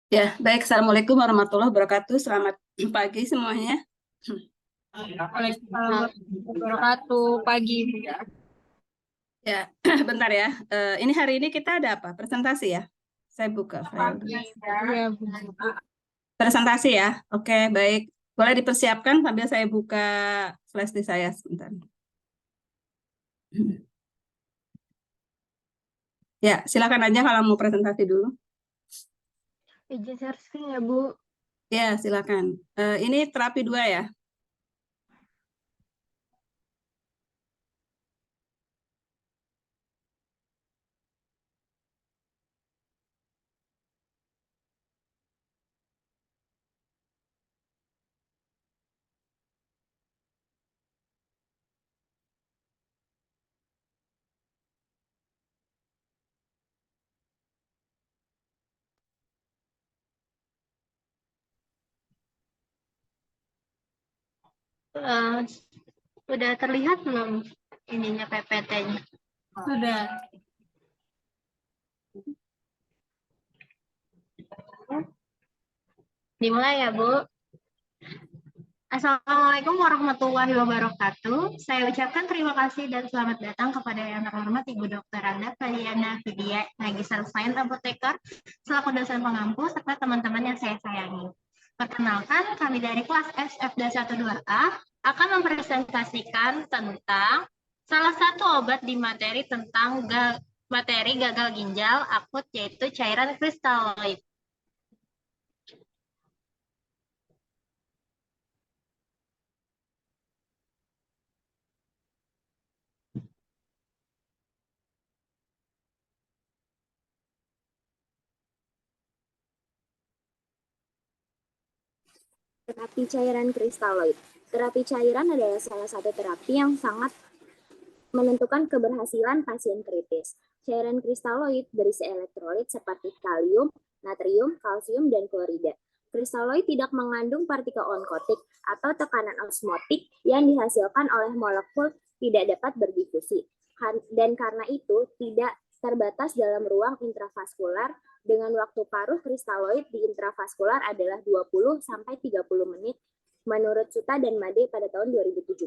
Ya, baik. Assalamualaikum warahmatullahi wabarakatuh. Selamat pagi semuanya. Waalaikumsalam warahmatullahi wabarakatuh. Pagi, Bu. Ya, bentar ya. Ini hari ini kita ada apa? Presentasi ya? Saya buka file dulu. Iya, Bu. Presentasi ya? Oke, baik. Boleh dipersiapkan sambil saya buka flash disk saya sebentar. Ya, silakan aja kalau mau presentasi dulu. Izin share screen ya, Bu. Ya, silakan. Ini terapi 2 ya? Eh, Sudah terlihat belum ininya PPT-nya? Sudah. Dimulai ya, Bu. Assalamualaikum warahmatullahi wabarakatuh. Saya ucapkan terima kasih dan selamat datang kepada yang terhormat Ibu Dr. Anda Kaliana Vidya Nagisa Sain Apoteker, selaku dosen pengampu, serta teman-teman yang saya sayangi. Perkenalkan, kami dari kelas SF-12A akan mempresentasikan tentang salah satu obat di materi tentang materi gagal ginjal akut, yaitu cairan kristaloid. Terapi cairan kristaloid. Terapi cairan adalah salah satu terapi yang sangat menentukan keberhasilan pasien kritis. Cairan kristaloid berisi elektrolit seperti kalium, natrium, kalsium, dan klorida. Kristaloid tidak mengandung partikel onkotik atau tekanan osmotik yang dihasilkan oleh molekul tidak dapat berdifusi. Dan karena itu tidak terbatas dalam ruang intravaskular dengan waktu paruh kristaloid di intravaskular adalah 20-30 menit menurut Suta dan Made pada tahun 2017.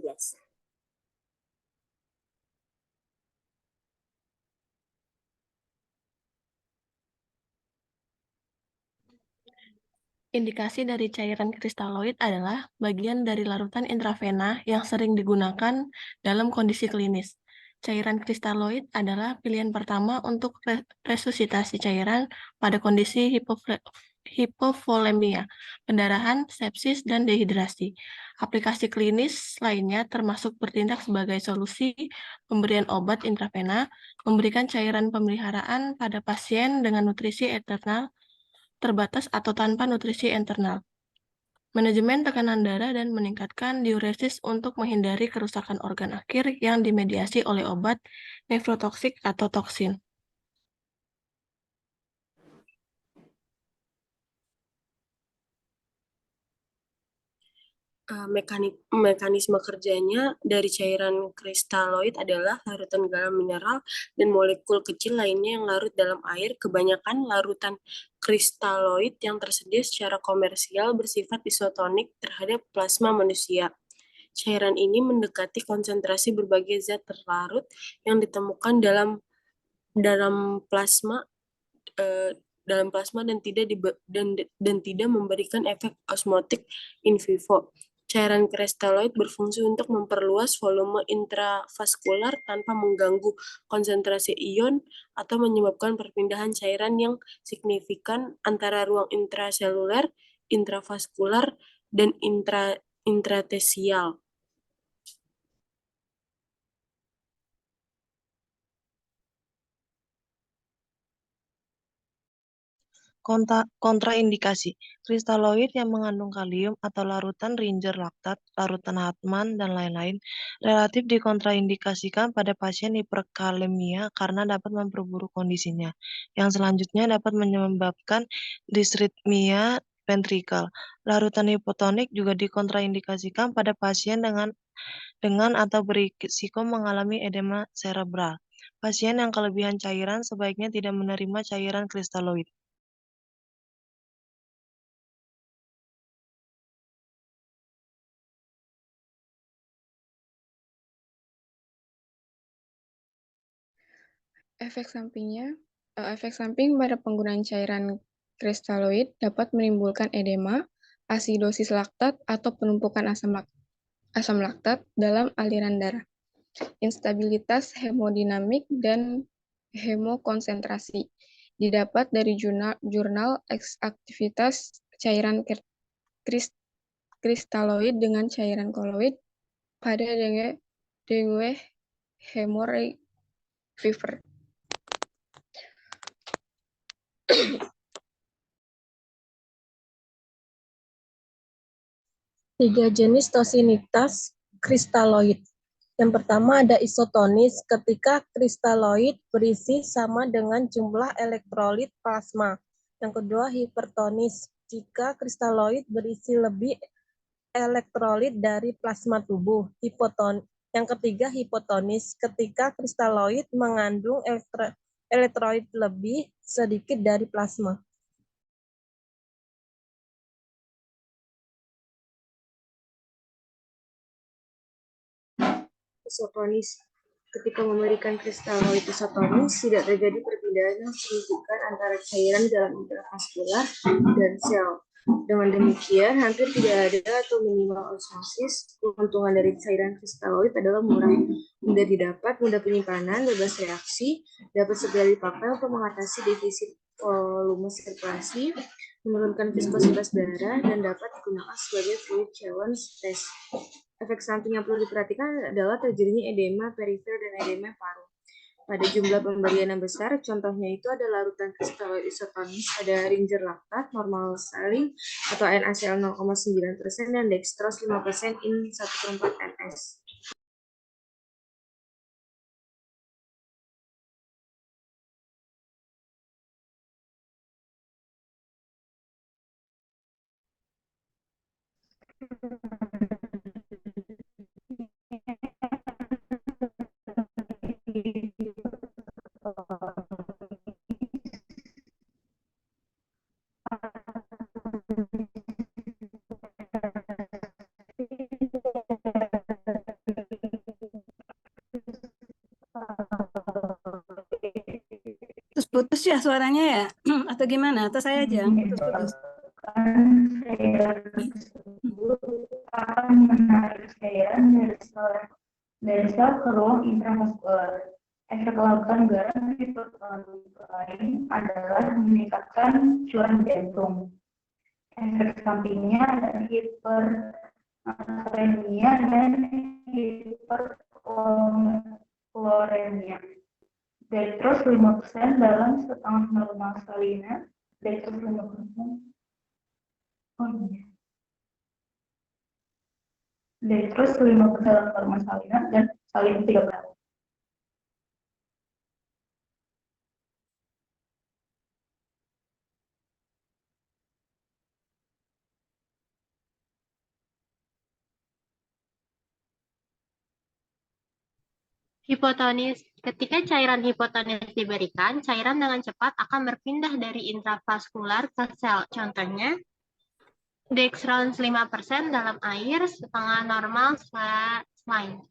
Indikasi dari cairan kristaloid adalah bagian dari larutan intravena yang sering digunakan dalam kondisi klinis. Cairan kristaloid adalah pilihan pertama untuk resusitasi cairan pada kondisi hipovolemia, pendarahan, sepsis, dan dehidrasi. Aplikasi klinis lainnya termasuk bertindak sebagai solusi pemberian obat intravena, memberikan cairan pemeliharaan pada pasien dengan nutrisi internal terbatas atau tanpa nutrisi internal, manajemen tekanan darah, dan meningkatkan diuresis untuk menghindari kerusakan organ akhir yang dimediasi oleh obat nefrotoksik atau toksin. Mekanisme kerjanya dari cairan kristaloid adalah larutan garam mineral dan molekul kecil lainnya yang larut dalam air. Kebanyakan larutan kristaloid yang tersedia secara komersial bersifat isotonik terhadap plasma manusia. Cairan ini mendekati konsentrasi berbagai zat terlarut yang ditemukan dalam plasma dalam plasma dan tidak memberikan efek osmotik in vivo. Cairan kristaloid berfungsi untuk memperluas volume intravaskular tanpa mengganggu konsentrasi ion atau menyebabkan perpindahan cairan yang signifikan antara ruang intraseluler, intravaskular, dan intratesial. Kontraindikasi, kristaloid yang mengandung kalium atau larutan Ringer laktat, larutan Hartmann, dan lain-lain relatif dikontraindikasikan pada pasien hiperkalemia karena dapat memperburuk kondisinya. Yang selanjutnya dapat menyebabkan disritmia ventrikal. Larutan hipotonik juga dikontraindikasikan pada pasien dengan atau berisiko mengalami edema cerebral. Pasien yang kelebihan cairan sebaiknya tidak menerima cairan kristaloid. Efek samping pada penggunaan cairan kristaloid dapat menimbulkan edema, asidosis laktat atau penumpukan asam laktat dalam aliran darah, instabilitas hemodinamik dan hemokonsentrasi. Didapat dari jurnal aktivitas cairan kristaloid dengan cairan koloid pada dengue hemorrhagic fever. Tiga jenis tosinitas kristaloid. Yang pertama ada isotonis ketika kristaloid berisi sama dengan jumlah elektrolit plasma. Yang kedua hipertonis jika kristaloid berisi lebih elektrolit dari plasma tubuh. Yang ketiga hipotonis ketika kristaloid mengandung elektrolit lebih sedikit dari plasma. Isotonis. Ketika memberikan kristaloid isotonis, tidak terjadi perpindahan yang signifikan antara cairan dalam intravaskular dan sel. Dengan demikian, hampir tidak ada atau minimal osmosis. Keuntungan dari cairan kristaloid adalah murah, mudah didapat, mudah penyimpanan, bebas reaksi, dapat segera dipakai untuk mengatasi defisit volume sirkulasi, menurunkan viskositas darah, dan dapat digunakan sebagai fluid challenge test. Efek samping yang perlu diperhatikan adalah terjadinya edema perifer dan edema paru. Pada jumlah pemberian yang besar, contohnya itu ada larutan kristaloid isotonis pada ringer laktat, normal saline, atau NaCl 0,9% dan dextrose 5% in 1/4 ns. Terus putus ya suaranya ya? Atau gimana? Atau saya aja yang putus-putus? Akan menarik cairan dari sel ke ruang intravaskular. Efek larutan garam hipertonik lain adalah meningkatkan curahan jantung. Efek sampingnya ada hipernatremia dan hiperkloremia. Dextrose 5% dalam setengah normal salina, dextrose 5%. Dextrose 5% dalam normal salina dan salin 3%. Hipotonis. Ketika cairan hipotonis diberikan, cairan dengan cepat akan berpindah dari intravaskular ke sel. Contohnya, dextrose 5% dalam air, setengah normal saline.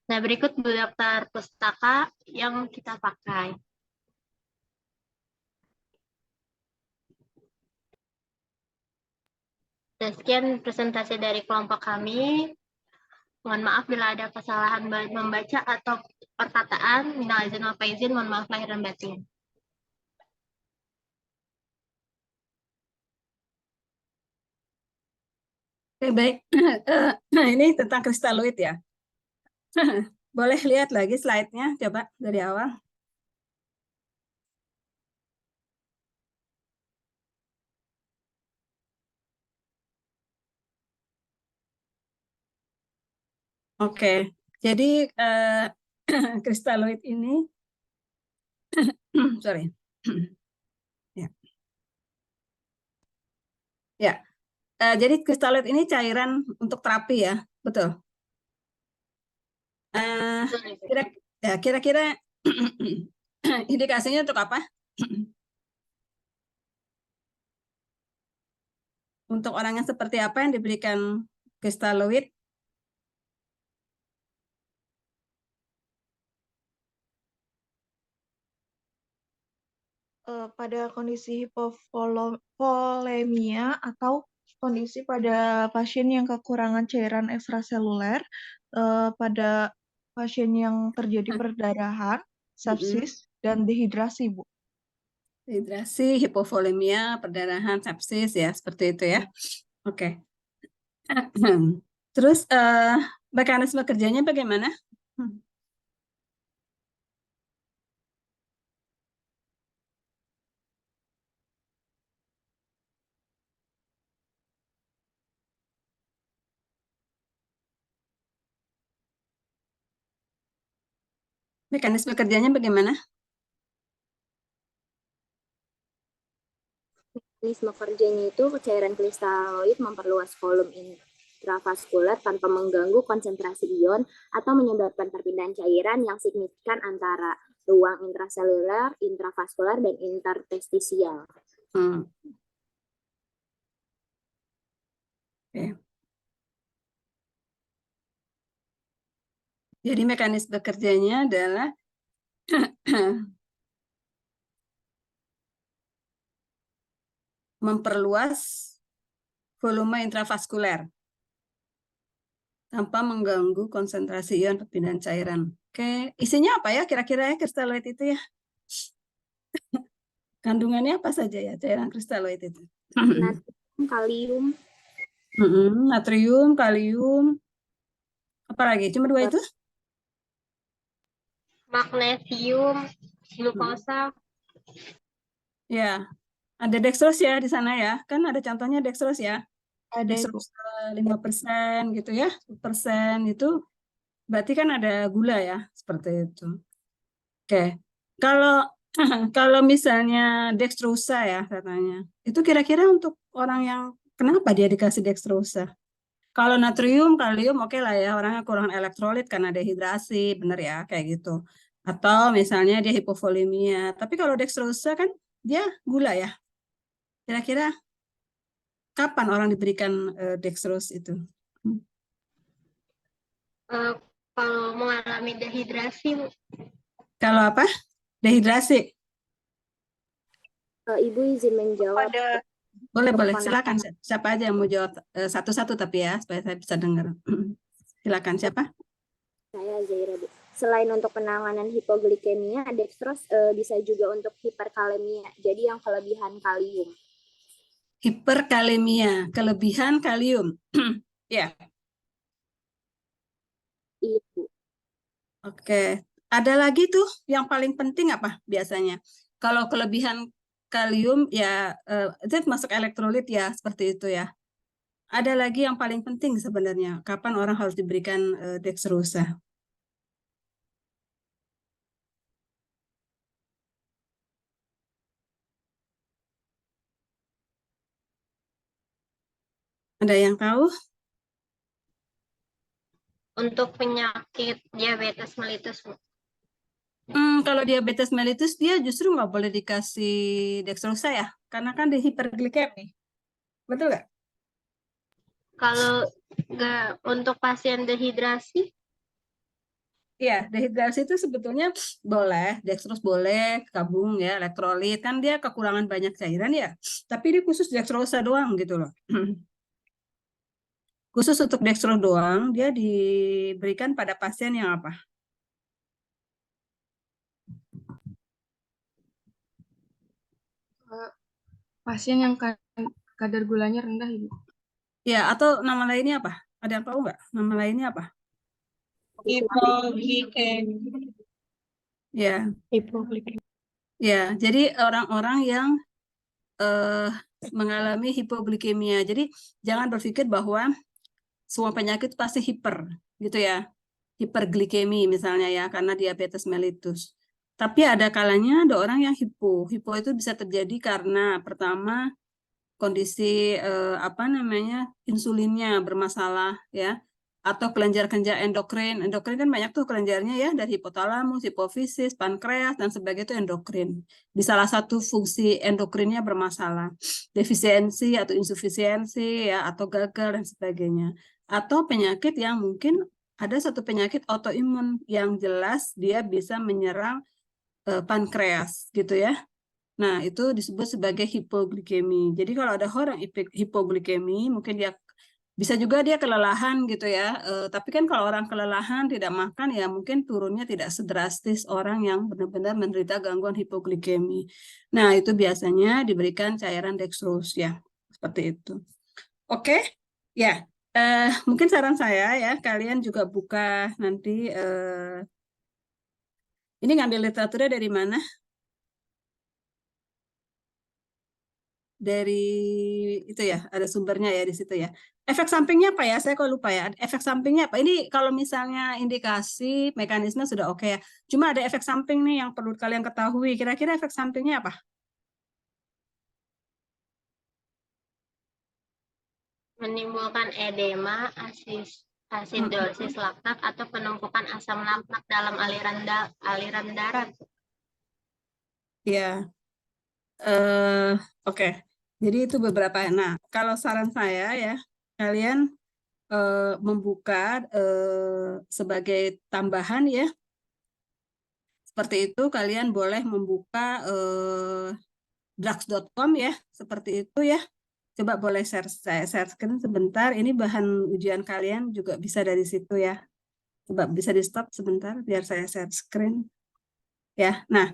Nah, berikut daftar pustaka yang kita pakai. Dan sekian presentasi dari kelompok kami. Mohon maaf bila ada kesalahan membaca atau perkataan. Minal aizin wal faizin, mohon maaf lahir dan batin. Oke, baik. Ini tentang kristaloid ya. Boleh lihat lagi slide-nya, coba dari awal. Oke, jadi kristaloid ini, sorry, ya, ya, jadi kristaloid ini cairan untuk terapi ya, betul. Kira-kira indikasinya untuk apa? Untuk orang yang seperti apa yang diberikan kristaloid pada kondisi hipovolemia atau kondisi pada pasien yang kekurangan cairan ekstraseluler, pada pasien yang terjadi perdarahan, sepsis, dan dehidrasi, Bu. Dehidrasi, hipovolemia, perdarahan, sepsis ya, seperti itu ya. Oke. Terus mekanisme kerjanya bagaimana? Mekanisme kerjanya bagaimana? Mekanisme kerjanya itu cairan kristaloid memperluas volume intravaskuler tanpa mengganggu konsentrasi ion atau menyebabkan perpindahan cairan yang signifikan antara ruang intraseluler, intravaskuler, dan interstisial. Oke. Jadi mekanisme kerjanya adalah memperluas volume intravaskuler tanpa mengganggu konsentrasi ion perpindahan cairan. Oke, isinya apa ya kira-kira ya kristaloid itu ya? Kandungannya apa saja ya cairan kristaloid itu? Natrium, kalium, Natrium, kalium, apa lagi? Cuma dua itu? Magnesium, glukosa. Ya, ada dextrose ya di sana ya. Kan ada contohnya dextrose ya. Ada, Ibu. Dextrose 5% gitu ya. 1% itu berarti kan ada gula ya, seperti itu. Oke. Kalau misalnya dextrosa ya katanya. Itu kira-kira untuk orang yang kenapa dia dikasih dextrosa? Kalau natrium, kalium oke lah ya, orangnya kurang elektrolit karena dehidrasi, bener ya, kayak gitu. Atau misalnya dia hipovolemia. Tapi kalau dextrosa kan dia gula ya. Kira-kira kapan orang diberikan dextrose itu? Kalau mengalami dehidrasi, Bu. Kalau apa? Dehidrasi. Ibu izin menjawab. Boleh. Silakan. Siapa aja yang mau jawab satu-satu tapi ya, supaya saya bisa dengar. Silakan, siapa? Saya Zaira, Bu. Selain untuk penanganan hipoglikemia, dextrose bisa juga untuk hiperkalemia, jadi yang kelebihan kalium. Hiperkalemia, kelebihan kalium. Ya. Iya, Bu. Oke. Ada lagi tuh yang paling penting apa biasanya? Kalau kelebihan kalium ya itu masuk elektrolit ya, seperti itu ya. Ada lagi yang paling penting sebenarnya, kapan orang harus diberikan dextrosa? Ada yang tahu? Untuk penyakit diabetes mellitus, Bu. Kalau diabetes mellitus dia justru nggak boleh dikasih dextrosa ya, karena kan di hiperglikemi. Betul nggak? Kalau nggak untuk pasien dehidrasi? Iya, dehidrasi itu sebetulnya boleh, dextrose boleh, gabung ya, elektrolit, kan dia kekurangan banyak cairan ya, tapi dia khusus dextrosa doang gitu loh. Khusus untuk dextrose doang, dia diberikan pada pasien yang apa? Pasien yang kadar gulanya rendah, Ibu. Ya, atau nama lainnya apa? Ada yang tahu nggak? Nama lainnya apa? Hipoglikemi. Ya. Hipoglikemi. Ya, jadi orang-orang yang mengalami hipoglikemia. Jadi jangan berpikir bahwa semua penyakit pasti hiper, gitu ya. Hiperglikemi misalnya ya, karena diabetes mellitus. Tapi ada kalanya ada orang yang hipo. Hipo itu bisa terjadi karena pertama kondisi insulinnya bermasalah ya, atau kelenjar-kelenjar endokrin. Endokrin kan banyak tuh kelenjarnya ya, dari hipotalamus, hipofisis, pankreas dan sebagainya itu endokrin. Di salah satu fungsi endokrinnya bermasalah, defisiensi atau insufisiensi ya, atau gagal dan sebagainya. Atau penyakit yang mungkin ada satu penyakit autoimun yang jelas dia bisa menyerang pankreas gitu ya. Nah, itu disebut sebagai hipoglikemi. Jadi kalau ada orang hipoglikemi, mungkin dia bisa juga dia kelelahan gitu ya. Tapi kan kalau orang kelelahan tidak makan ya mungkin turunnya tidak sedrastis orang yang benar-benar menderita gangguan hipoglikemi. Nah, itu biasanya diberikan cairan dextrose ya. Seperti itu. Oke. Ya. Mungkin saran saya ya, kalian juga buka nanti ini ngambil literaturnya dari mana? Dari itu ya, ada sumbernya ya di situ ya. Efek sampingnya apa ya? Saya kok lupa ya. Efek sampingnya apa? Ini kalau misalnya indikasi mekanisme sudah oke ya. Cuma ada efek samping nih yang perlu kalian ketahui. Kira-kira efek sampingnya apa? Menimbulkan edema, asidosis laktat, atau penumpukan asam laktat dalam aliran darah. Ya, oke. Jadi itu beberapa. Nah, kalau saran saya ya, kalian membuka sebagai tambahan ya. Seperti itu kalian boleh membuka drugs.com ya, seperti itu ya. Coba boleh saya share screen sebentar. Ini bahan ujian kalian juga bisa dari situ ya. Coba bisa di stop sebentar biar saya share screen ya. Nah,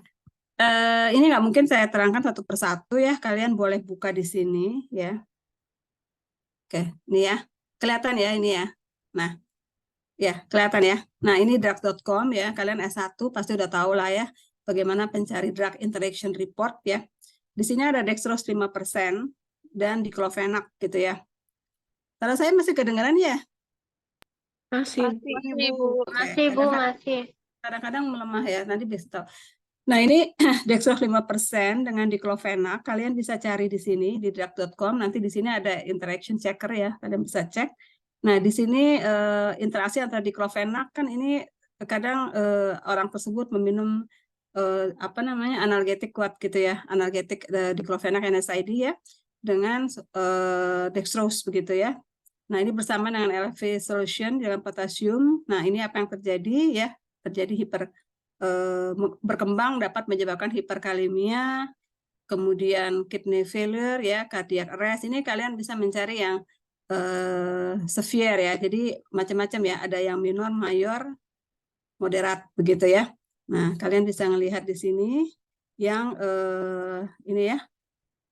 ini nggak mungkin saya terangkan satu persatu ya. Kalian boleh buka di sini ya. Oke, ini ya. Kelihatan ya ini ya. Nah, ya kelihatan ya. Nah, ini drugs.com ya. Kalian S1 pasti udah tahu lah ya bagaimana pencari drug interaction report ya. Di sini ada dextrose 5% dan diclofenac gitu ya. Kalau saya masih kedengaran ya? Masih. Masih, Bu. Oke, Masih, Bu, masih. kadang-kadang melemah ya, nanti bisa tahu. Nah, ini dextrose 5% dengan diclofenac, kalian bisa cari di sini di drug.com, nanti di sini ada interaction checker ya, kalian bisa cek. Nah, di sini interaksi antara diclofenac kan ini kadang orang tersebut meminum apa namanya analgetik kuat gitu ya, analgetik diclofenac NSAID ya, dengan dextrose begitu ya. Nah, ini bersama dengan LV solution dengan potasium. Nah, ini apa yang terjadi ya? Terjadi berkembang dapat menyebabkan hiperkalemia, kemudian kidney failure ya, cardiac arrest. Ini kalian bisa mencari yang severe ya. Jadi macam-macam ya, ada yang minor, mayor, moderat begitu ya. Nah, kalian bisa melihat di sini yang ini ya,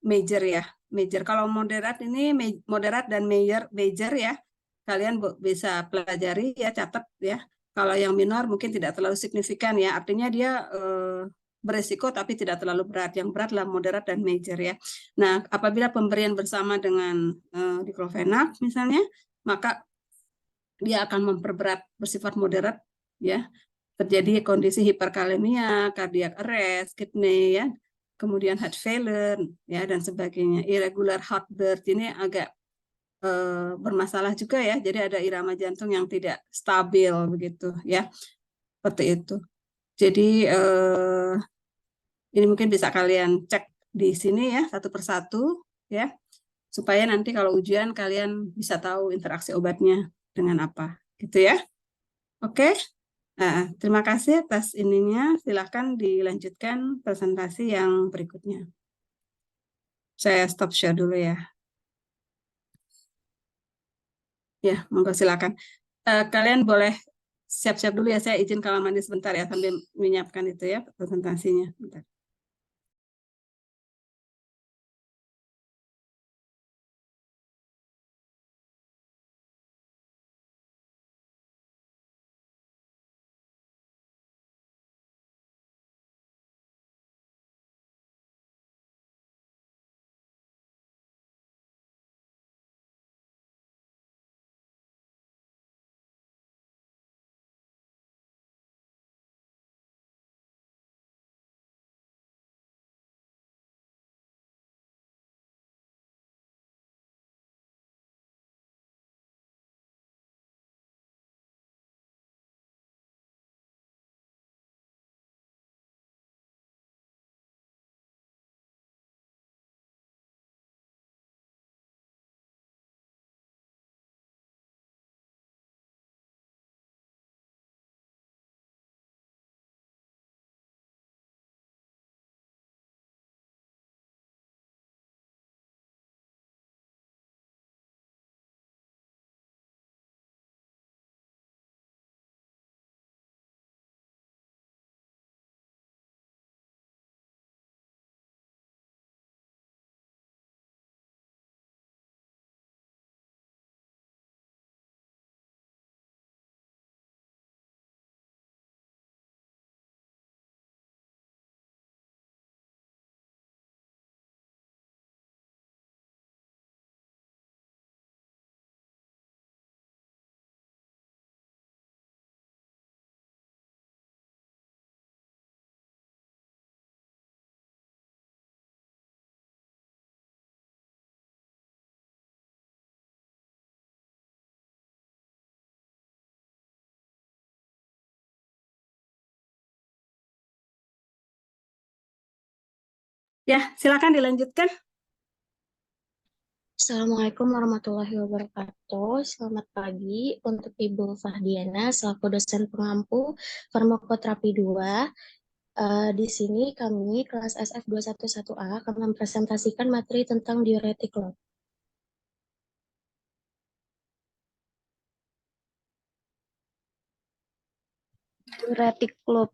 major ya. Major. Kalau moderat ini moderat dan major ya. Kalian bisa pelajari ya, catat ya. Kalau yang minor mungkin tidak terlalu signifikan ya. Artinya dia beresiko tapi tidak terlalu berat. Yang berat lah moderat dan major ya. Nah, apabila pemberian bersama dengan diclofenac misalnya, maka dia akan memperberat bersifat moderat ya. Terjadi kondisi hiperkalemia, cardiac arrest, kidney ya, kemudian heart failure ya dan sebagainya. Irregular heartbeat ini agak bermasalah juga ya. Jadi ada irama jantung yang tidak stabil begitu ya. Seperti itu. Jadi ini mungkin bisa kalian cek di sini ya satu persatu ya. Supaya nanti kalau ujian kalian bisa tahu interaksi obatnya dengan apa gitu ya. Oke. Terima kasih atas ininya. Silahkan dilanjutkan presentasi yang berikutnya. Saya stop share dulu ya. Ya, monggo silakan. Kalian boleh siap-siap dulu ya. Saya izin kamar mandi sebentar ya sambil menyiapkan itu ya presentasinya. Bentar. Ya, silakan dilanjutkan. Assalamualaikum warahmatullahi wabarakatuh. Selamat pagi untuk Ibu Fahdiana selaku dosen pengampu farmakoterapi 2. Di sini kami kelas SF 211A akan mempresentasikan materi tentang diuretik load. Diuretik loop.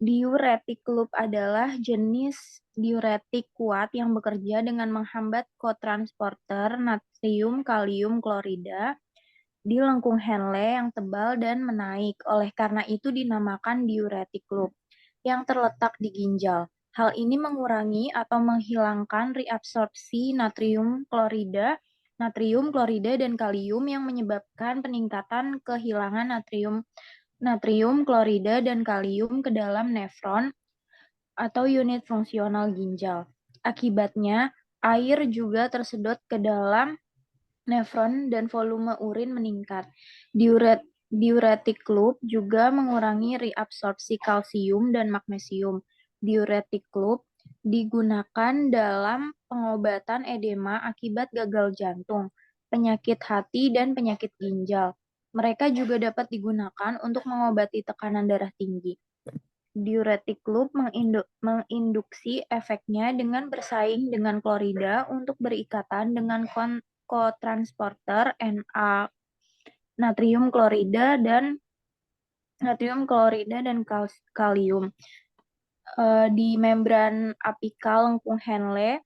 Diuretik loop adalah jenis diuretik kuat yang bekerja dengan menghambat kotransporter natrium kalium klorida di lengkung Henle yang tebal dan menaik. Oleh karena itu dinamakan diuretik loop yang terletak di ginjal. Hal ini mengurangi atau menghilangkan reabsorpsi natrium klorida, dan kalium yang menyebabkan peningkatan kehilangan natrium klorida dan kalium ke dalam nefron atau unit fungsional ginjal. Akibatnya, air juga tersedot ke dalam nefron dan volume urin meningkat. Diuretik loop juga mengurangi reabsorpsi kalsium dan magnesium. Diuretik loop digunakan dalam pengobatan edema akibat gagal jantung, penyakit hati, dan penyakit ginjal. Mereka juga dapat digunakan untuk mengobati tekanan darah tinggi. Diuretik loop menginduksi efeknya dengan bersaing dengan klorida untuk berikatan dengan kotransporter Na natrium klorida dan kalium di membran apikal lengkung Henle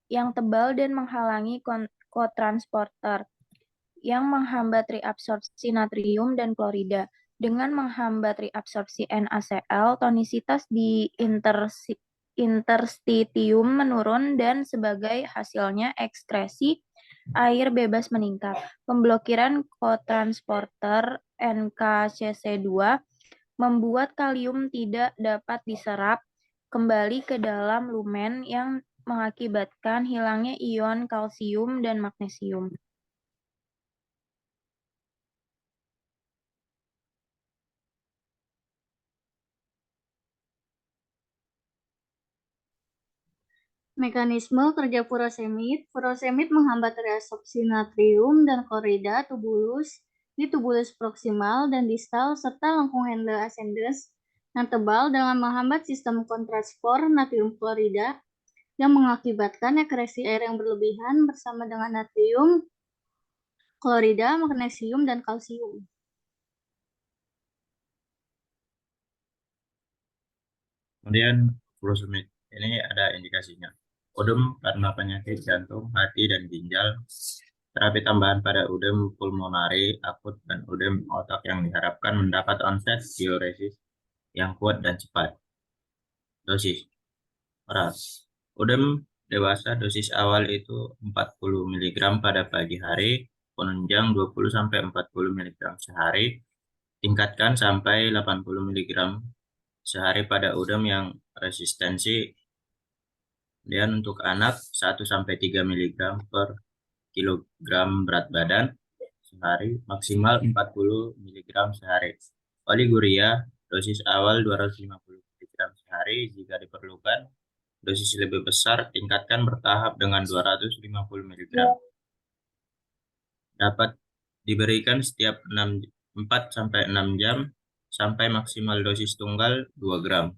yang tebal dan menghalangi kotransporter yang menghambat reabsorpsi natrium dan klorida. Dengan menghambat reabsorpsi NaCl, tonisitas di interstitium menurun dan sebagai hasilnya ekskresi air bebas meningkat. Pemblokiran kotransporter NKCC2 membuat kalium tidak dapat diserap kembali ke dalam lumen yang mengakibatkan hilangnya ion kalsium dan magnesium. Mekanisme kerja furosemid. Furosemid menghambat reabsorpsi natrium dan klorida di tubulus proksimal dan distal serta lengkung Henle ascendens yang tebal dengan menghambat sistem kontranspor natrium klorida yang mengakibatkan ekresi air yang berlebihan bersama dengan natrium klorida, magnesium, dan kalsium. Kemudian furosemid ini ada indikasinya. Udem karena penyakit jantung, hati, dan ginjal. Terapi tambahan pada udem pulmonari akut dan udem otak yang diharapkan mendapat onset diuresis yang kuat dan cepat. Dosis oral. Udem dewasa dosis awal itu 40 mg pada pagi hari, penunjang 20-40 mg sehari, tingkatkan sampai 80 mg sehari pada udem yang resistensi. Kemudian untuk anak 1-3 mg per kilogram berat badan sehari, maksimal 40 mg sehari. Oliguria dosis awal 250 mg sehari, jika diperlukan dosis lebih besar tingkatkan bertahap dengan 250 mg. Dapat diberikan setiap 4-6 jam sampai maksimal dosis tunggal 2 gram.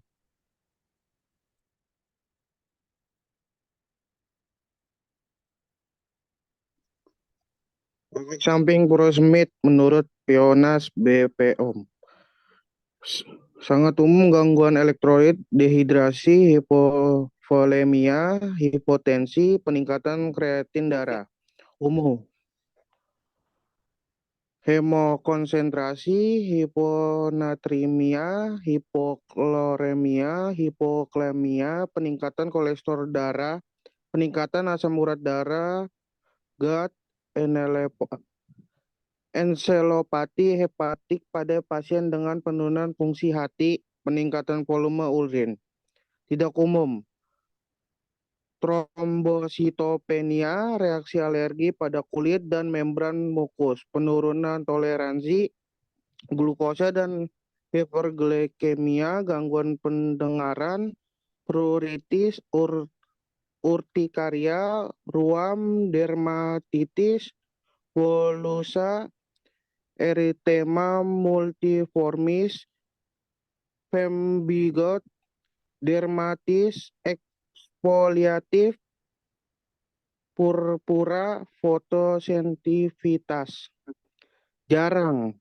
Efek samping furosemid menurut Pionas BPOM. Sangat umum gangguan elektrolit, dehidrasi, hipovolemia, hipotensi, peningkatan kreatin darah. Umum. Hemokonsentrasi, hiponatremia, hipokloremia, hipoklemia, peningkatan kolesterol darah, peningkatan asam urat darah, GAT, enselopati hepatik pada pasien dengan penurunan fungsi hati, peningkatan volume urin. Tidak umum. Trombositopenia, reaksi alergi pada kulit dan membran mukus, penurunan toleransi glukosa dan hiperglikemia, gangguan pendengaran, pruritis, urtikaria, ruam, dermatitis, wolusa, erythema multiformis, pemphigoid, dermatis eksfoliatif, purpura, fotosensitivitas. Jarang,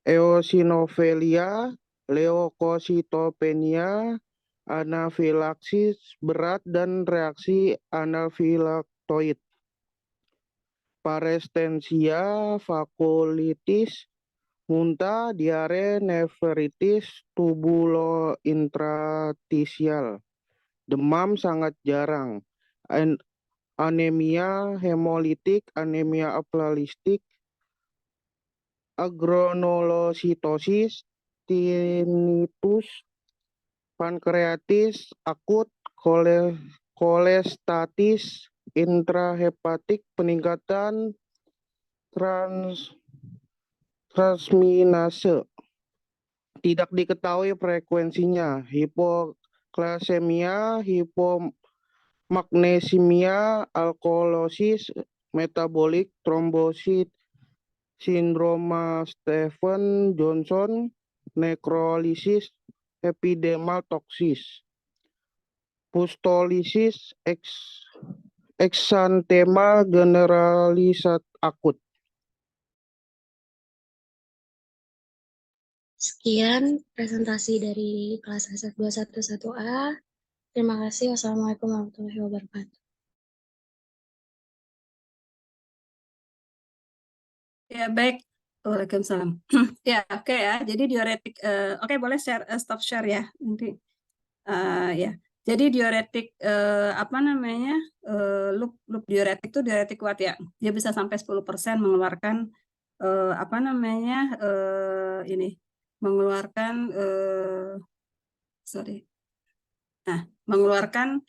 eosinofilia, leukositopenia, anafilaksis berat dan reaksi anafilaktoid. Paresthesia, vakulitis, muntah, diare, nefritis, tubulointratisial. Demam sangat jarang. Anemia hemolitik, anemia aplastik, agranulocytosis, tinnitus, pankreatis akut, kolestatis intrahepatik, peningkatan transminase. Tidak diketahui frekuensinya. Hipoglasemia, hipomagnesemia, alkalosis, metabolik, trombosit, sindroma Stevens-Johnson, nekrolisis, epidemal toksis, pustolisis, eksantema generalis akut. Sekian presentasi dari kelas SF 211A. Terima kasih. Wassalamualaikum warahmatullahi wabarakatuh. Ya, baik. Waalaikumsalam. Ya, oke ya. Jadi diuretik, oke boleh share, stop share ya. Nanti, ya. Jadi diuretik, apa namanya, loop diuretik itu diuretik kuat ya. Dia bisa sampai 10% mengeluarkan, apa namanya, ini, mengeluarkan, mengeluarkan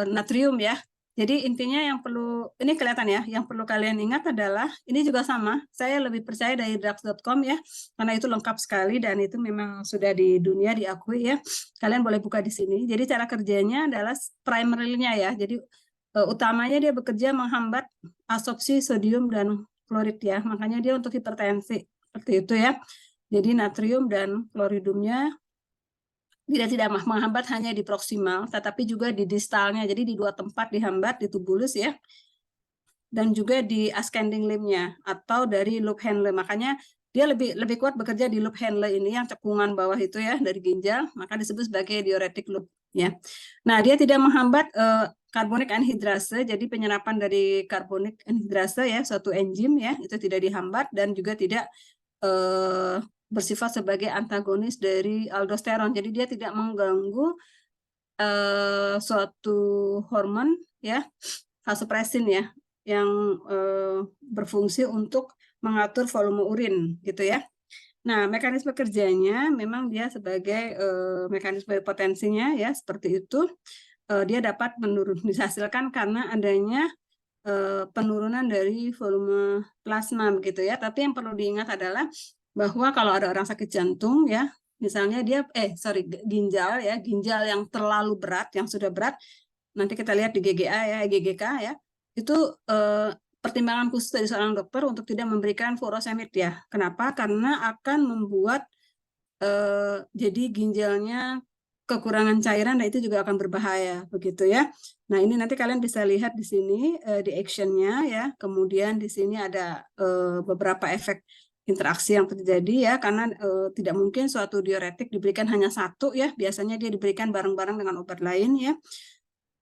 natrium ya. Jadi intinya yang perlu, ini kelihatan ya, yang perlu kalian ingat adalah, ini juga sama, saya lebih percaya dari drugs.com ya, karena itu lengkap sekali dan itu memang sudah di dunia diakui ya. Kalian boleh buka di sini. Jadi cara kerjanya adalah primerly-nya ya, jadi utamanya dia bekerja menghambat absorpsi sodium dan klorid ya, makanya dia untuk hipertensi, seperti itu ya. Jadi natrium dan kloridumnya tidak menghambat hanya di proksimal, tetapi juga di distalnya. Jadi di dua tempat dihambat, di tubulus ya, dan juga di ascending limb-nya atau dari loop Henle. Makanya dia lebih kuat bekerja di loop Henle ini yang cekungan bawah itu ya dari ginjal, maka disebut sebagai diuretic loop ya. Nah, dia tidak menghambat karbonik anhidrase, jadi penyerapan dari karbonik anhidrase ya, suatu enzim ya, itu tidak dihambat dan juga tidak bersifat sebagai antagonis dari aldosteron. Jadi dia tidak mengganggu suatu hormon ya, vasopresin ya, yang berfungsi untuk mengatur volume urin gitu ya. Nah, mekanisme kerjanya memang dia sebagai mekanisme potensinya ya seperti itu. Dia dapat dihasilkan karena adanya penurunan dari volume plasma begitu ya. Tapi yang perlu diingat adalah bahwa kalau ada orang sakit jantung ya, misalnya dia ginjal ya, ginjal yang terlalu berat, yang sudah berat, nanti kita lihat di GGA ya, GGK ya, itu pertimbangan khusus dari seorang dokter untuk tidak memberikan furosemid ya. Kenapa? Karena akan membuat jadi ginjalnya kekurangan cairan dan itu juga akan berbahaya begitu ya. Nah, ini nanti kalian bisa lihat di sini di action-nya ya. Kemudian di sini ada beberapa efek interaksi yang terjadi ya, karena tidak mungkin suatu diuretik diberikan hanya satu ya, biasanya dia diberikan bareng-bareng dengan obat lain ya.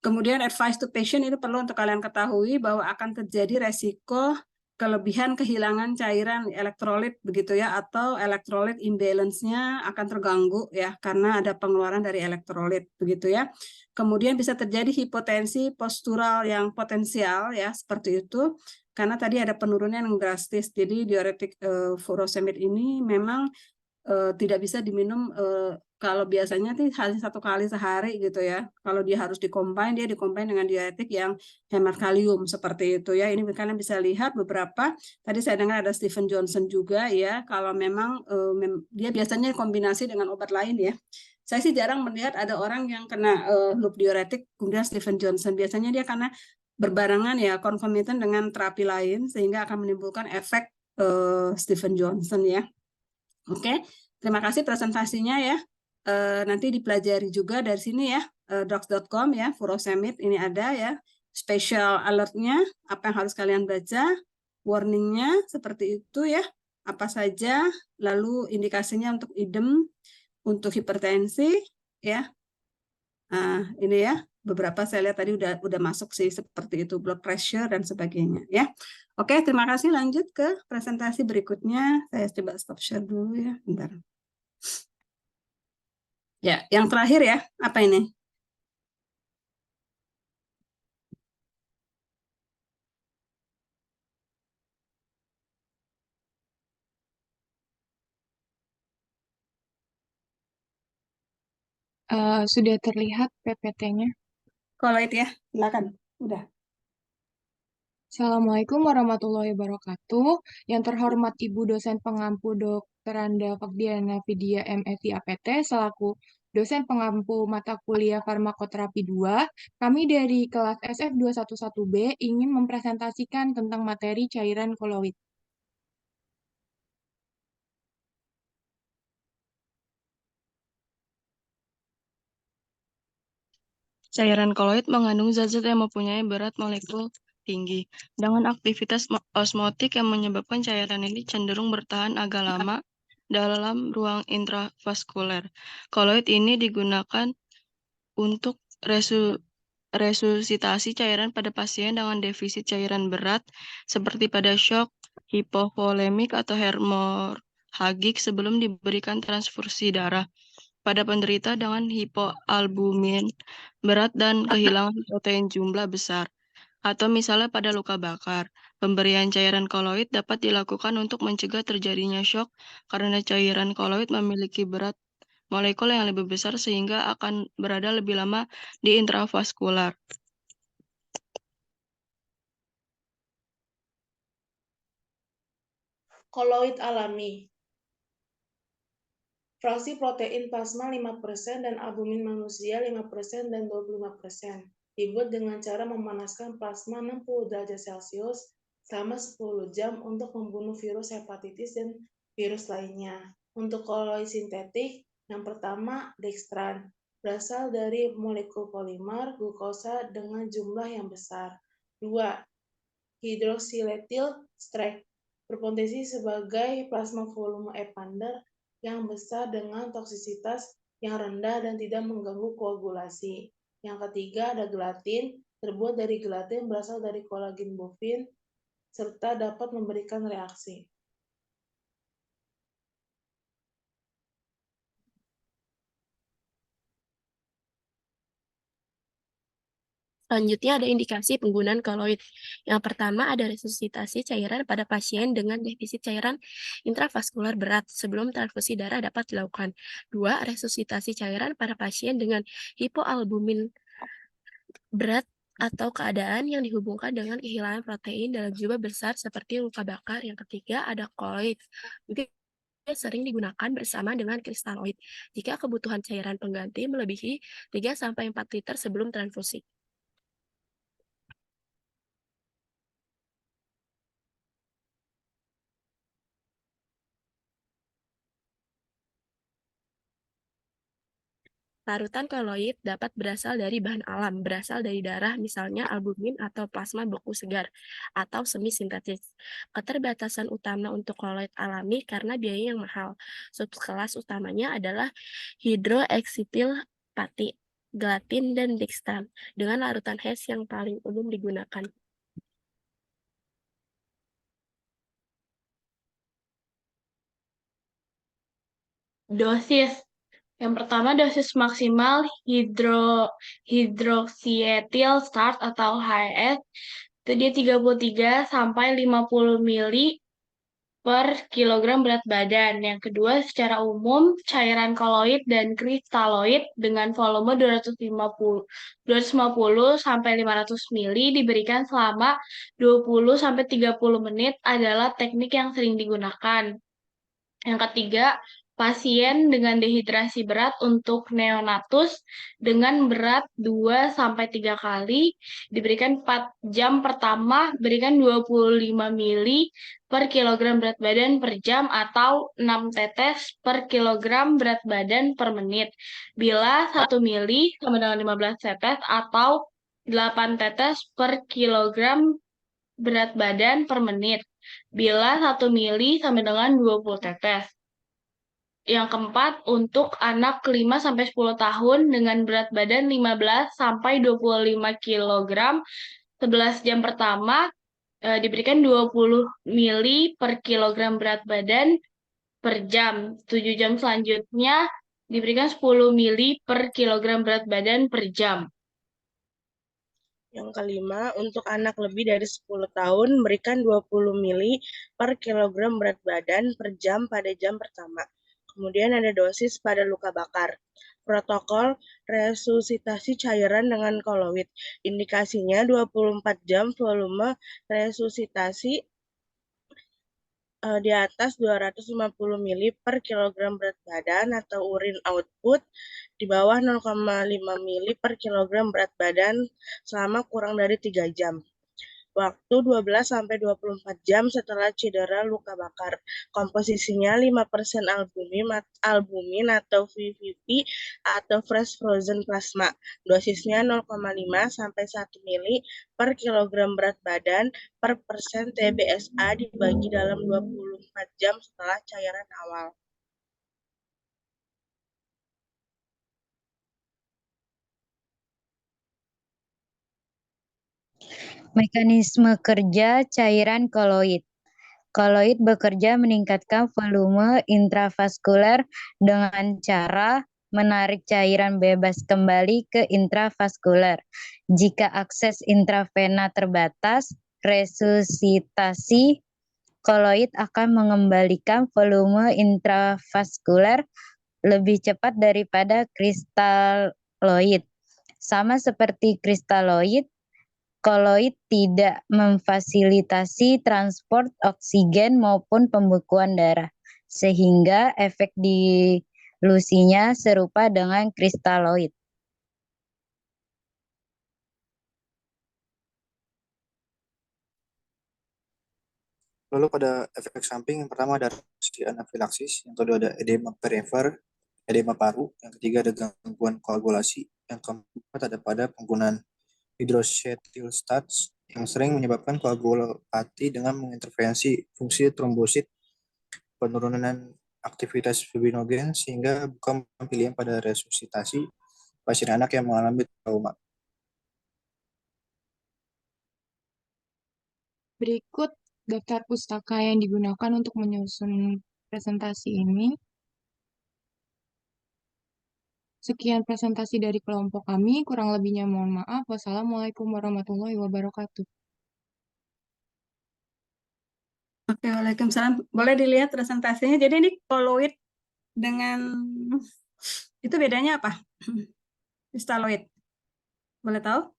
Kemudian advice to patient itu perlu untuk kalian ketahui bahwa akan terjadi resiko kelebihan kehilangan cairan elektrolit begitu ya, atau elektrolit imbalance-nya akan terganggu ya karena ada pengeluaran dari elektrolit begitu ya. Kemudian bisa terjadi hipotensi postural yang potensial ya seperti itu karena tadi ada penurunan yang drastis. Jadi diuretik furosemid ini memang tidak bisa diminum kalau biasanya hanya 1 kali sehari gitu ya. Kalau dia harus dikombin, dia dikombin dengan diuretik yang hemat kalium seperti itu ya. Ini kalian bisa lihat beberapa. Tadi saya dengar ada Stephen Johnson juga ya. Kalau memang dia biasanya kombinasi dengan obat lain ya. Saya sih jarang melihat ada orang yang kena loop diuretik kemudian Stevens-Johnson. Biasanya dia karena berbarengan ya konkomitan dengan terapi lain sehingga akan menimbulkan efek Stevens-Johnson ya. Oke, terima kasih presentasinya ya. Nanti dipelajari juga dari sini ya, docs.com ya, furosemid ini ada ya, special alertnya, apa yang harus kalian baca, warningnya seperti itu ya, apa saja, lalu indikasinya untuk idem, untuk hipertensi ya. Nah, ini ya, beberapa saya lihat tadi udah masuk sih seperti itu, blood pressure dan sebagainya ya. Oke, terima kasih. Lanjut ke presentasi berikutnya. Saya coba stop share dulu ya, bentar. Ya, yang terakhir ya, apa ini? Sudah terlihat PPT-nya. Koloid ya, silakan. Udah. Assalamualaikum warahmatullahi wabarakatuh. Yang terhormat Ibu dosen pengampu Dr. Anda Fakdiana Vidya MFI APT selaku dosen pengampu mata kuliah farmakoterapi 2, kami dari kelas SF211B ingin mempresentasikan tentang materi cairan koloid. Cairan koloid mengandung zat-zat yang mempunyai berat molekul tinggi, dengan aktivitas osmotik yang menyebabkan cairan ini cenderung bertahan agak lama dalam ruang intravaskuler. Koloid ini digunakan untuk resusitasi cairan pada pasien dengan defisit cairan berat, seperti pada shock, hipovolemik, atau hemorhagik sebelum diberikan transfusi darah. Pada penderita dengan hipoalbumin berat dan kehilangan protein jumlah besar, atau misalnya pada luka bakar. Pemberian cairan koloid dapat dilakukan untuk mencegah terjadinya shock karena cairan koloid memiliki berat molekul yang lebih besar sehingga akan berada lebih lama di intravaskular. Koloid alami. Fraksi protein plasma 5% dan albumin manusia 5% dan 25%. Dibuat dengan cara memanaskan plasma 60 derajat Celcius selama 10 jam untuk membunuh virus hepatitis dan virus lainnya. Untuk koloid sintetik, yang pertama dextran, berasal dari molekul polimer glukosa dengan jumlah yang besar. 2. Hidroksiletil strek, berpotensi sebagai plasma volume epander yang besar dengan toksisitas yang rendah dan tidak mengganggu koagulasi. Yang ketiga ada gelatin, terbuat dari gelatin berasal dari kolagen bovin, serta dapat memberikan reaksi. Selanjutnya ada indikasi penggunaan koloid. Yang pertama ada resusitasi cairan pada pasien dengan defisit cairan intravaskular berat sebelum transfusi darah dapat dilakukan. 2. Resusitasi cairan pada pasien dengan hipoalbumin berat atau keadaan yang dihubungkan dengan kehilangan protein dalam jumlah besar seperti luka bakar. Yang ketiga ada koloid. Sering digunakan bersama dengan kristaloid jika kebutuhan cairan pengganti melebihi 3-4 liter sebelum transfusi. Larutan koloid dapat berasal dari bahan alam, berasal dari darah, misalnya albumin atau plasma beku segar, atau semi sintetis. Keterbatasan utama untuk koloid alami karena biaya yang mahal. Subkelas utamanya adalah hidroeksitil pati, gelatin, dan dextran, dengan larutan Hess yang paling umum digunakan. Dosis. Yang pertama dosis maksimal hidroksietil start atau HS itu dia 33 sampai 50 mili per kilogram berat badan. Yang kedua secara umum cairan koloid dan kristaloid dengan volume 250 sampai 500 mili diberikan selama 20 sampai 30 menit adalah teknik yang sering digunakan. Yang ketiga, pasien dengan dehidrasi berat untuk neonatus dengan berat 2-3 kali diberikan 4 jam pertama berikan 25 mili per kilogram berat badan per jam atau 6 tetes per kilogram berat badan per menit. Bila 1 mili sama dengan 15 tetes atau 8 tetes per kilogram berat badan per menit. Bila 1 mili sama dengan 20 tetes. Yang keempat, untuk anak 5-10 tahun dengan berat badan 15-25 kg, 11 jam pertama diberikan 20 mili per kilogram berat badan per jam. 7 jam selanjutnya diberikan 10 mili per kilogram berat badan per jam. Yang kelima, untuk anak lebih dari 10 tahun, berikan 20 mili per kilogram berat badan per jam pada jam pertama. Kemudian ada dosis pada luka bakar. Protokol resusitasi cairan dengan koloid. Indikasinya 24 jam volume resusitasi di atas 250 mili per kilogram berat badan atau urin output di bawah 0,5 mili per kilogram berat badan selama kurang dari 3 jam. Waktu 12-24 jam setelah cedera luka bakar. Komposisinya 5% albumin atau VVP atau fresh frozen plasma. Dosisnya 0,5-1 mili per kilogram berat badan per persen TBSA dibagi dalam 24 jam setelah cairan awal. Mekanisme kerja cairan koloid. Koloid bekerja meningkatkan volume intravaskuler dengan cara menarik cairan bebas kembali ke intravaskuler. Jika akses intravena terbatas, resusitasi koloid akan mengembalikan volume intravaskuler lebih cepat daripada kristaloid. Sama seperti kristaloid, koloid tidak memfasilitasi transport oksigen maupun pembekuan darah, sehingga efek dilusinya serupa dengan kristaloid. Lalu pada efek samping, yang pertama ada reaksi anafilaksis, yang kedua ada edema perifer, edema paru, yang ketiga ada gangguan koagulasi, yang keempat ada pada penggunaan hidroxyetylstats yang sering menyebabkan koagulopati dengan mengintervensi fungsi trombosit, penurunan aktivitas fibrinogen sehingga bukan pilihan pada resusitasi pasien anak yang mengalami trauma. Berikut daftar pustaka yang digunakan untuk menyusun presentasi ini. Sekian presentasi dari kelompok kami, kurang lebihnya mohon maaf. Wassalamualaikum warahmatullahi wabarakatuh. Oke, waalaikumsalam. Boleh dilihat presentasinya. Jadi ini koloid dengan itu bedanya apa? Kristaloid. Boleh tahu?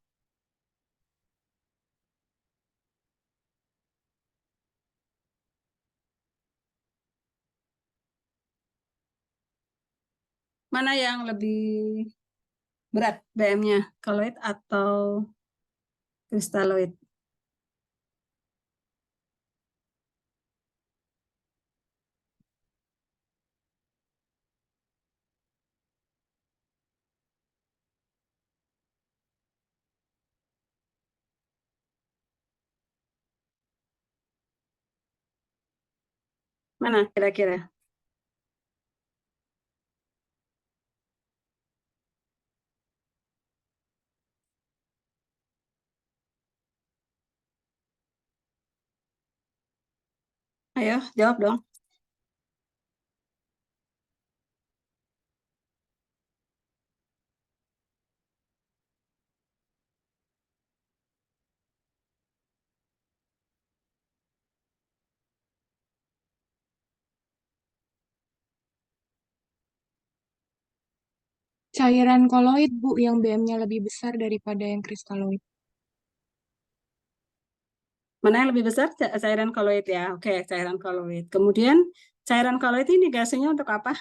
Mana yang lebih berat BM-nya, koloid atau kristaloid? Mana kira-kira? Ayo, jawab dong. Cairan koloid, Bu, yang BM-nya lebih besar daripada yang kristaloid. Mana yang lebih besar? Cairan koloid ya. Oke, cairan koloid. Kemudian Cairan koloid ini indikasinya untuk apa?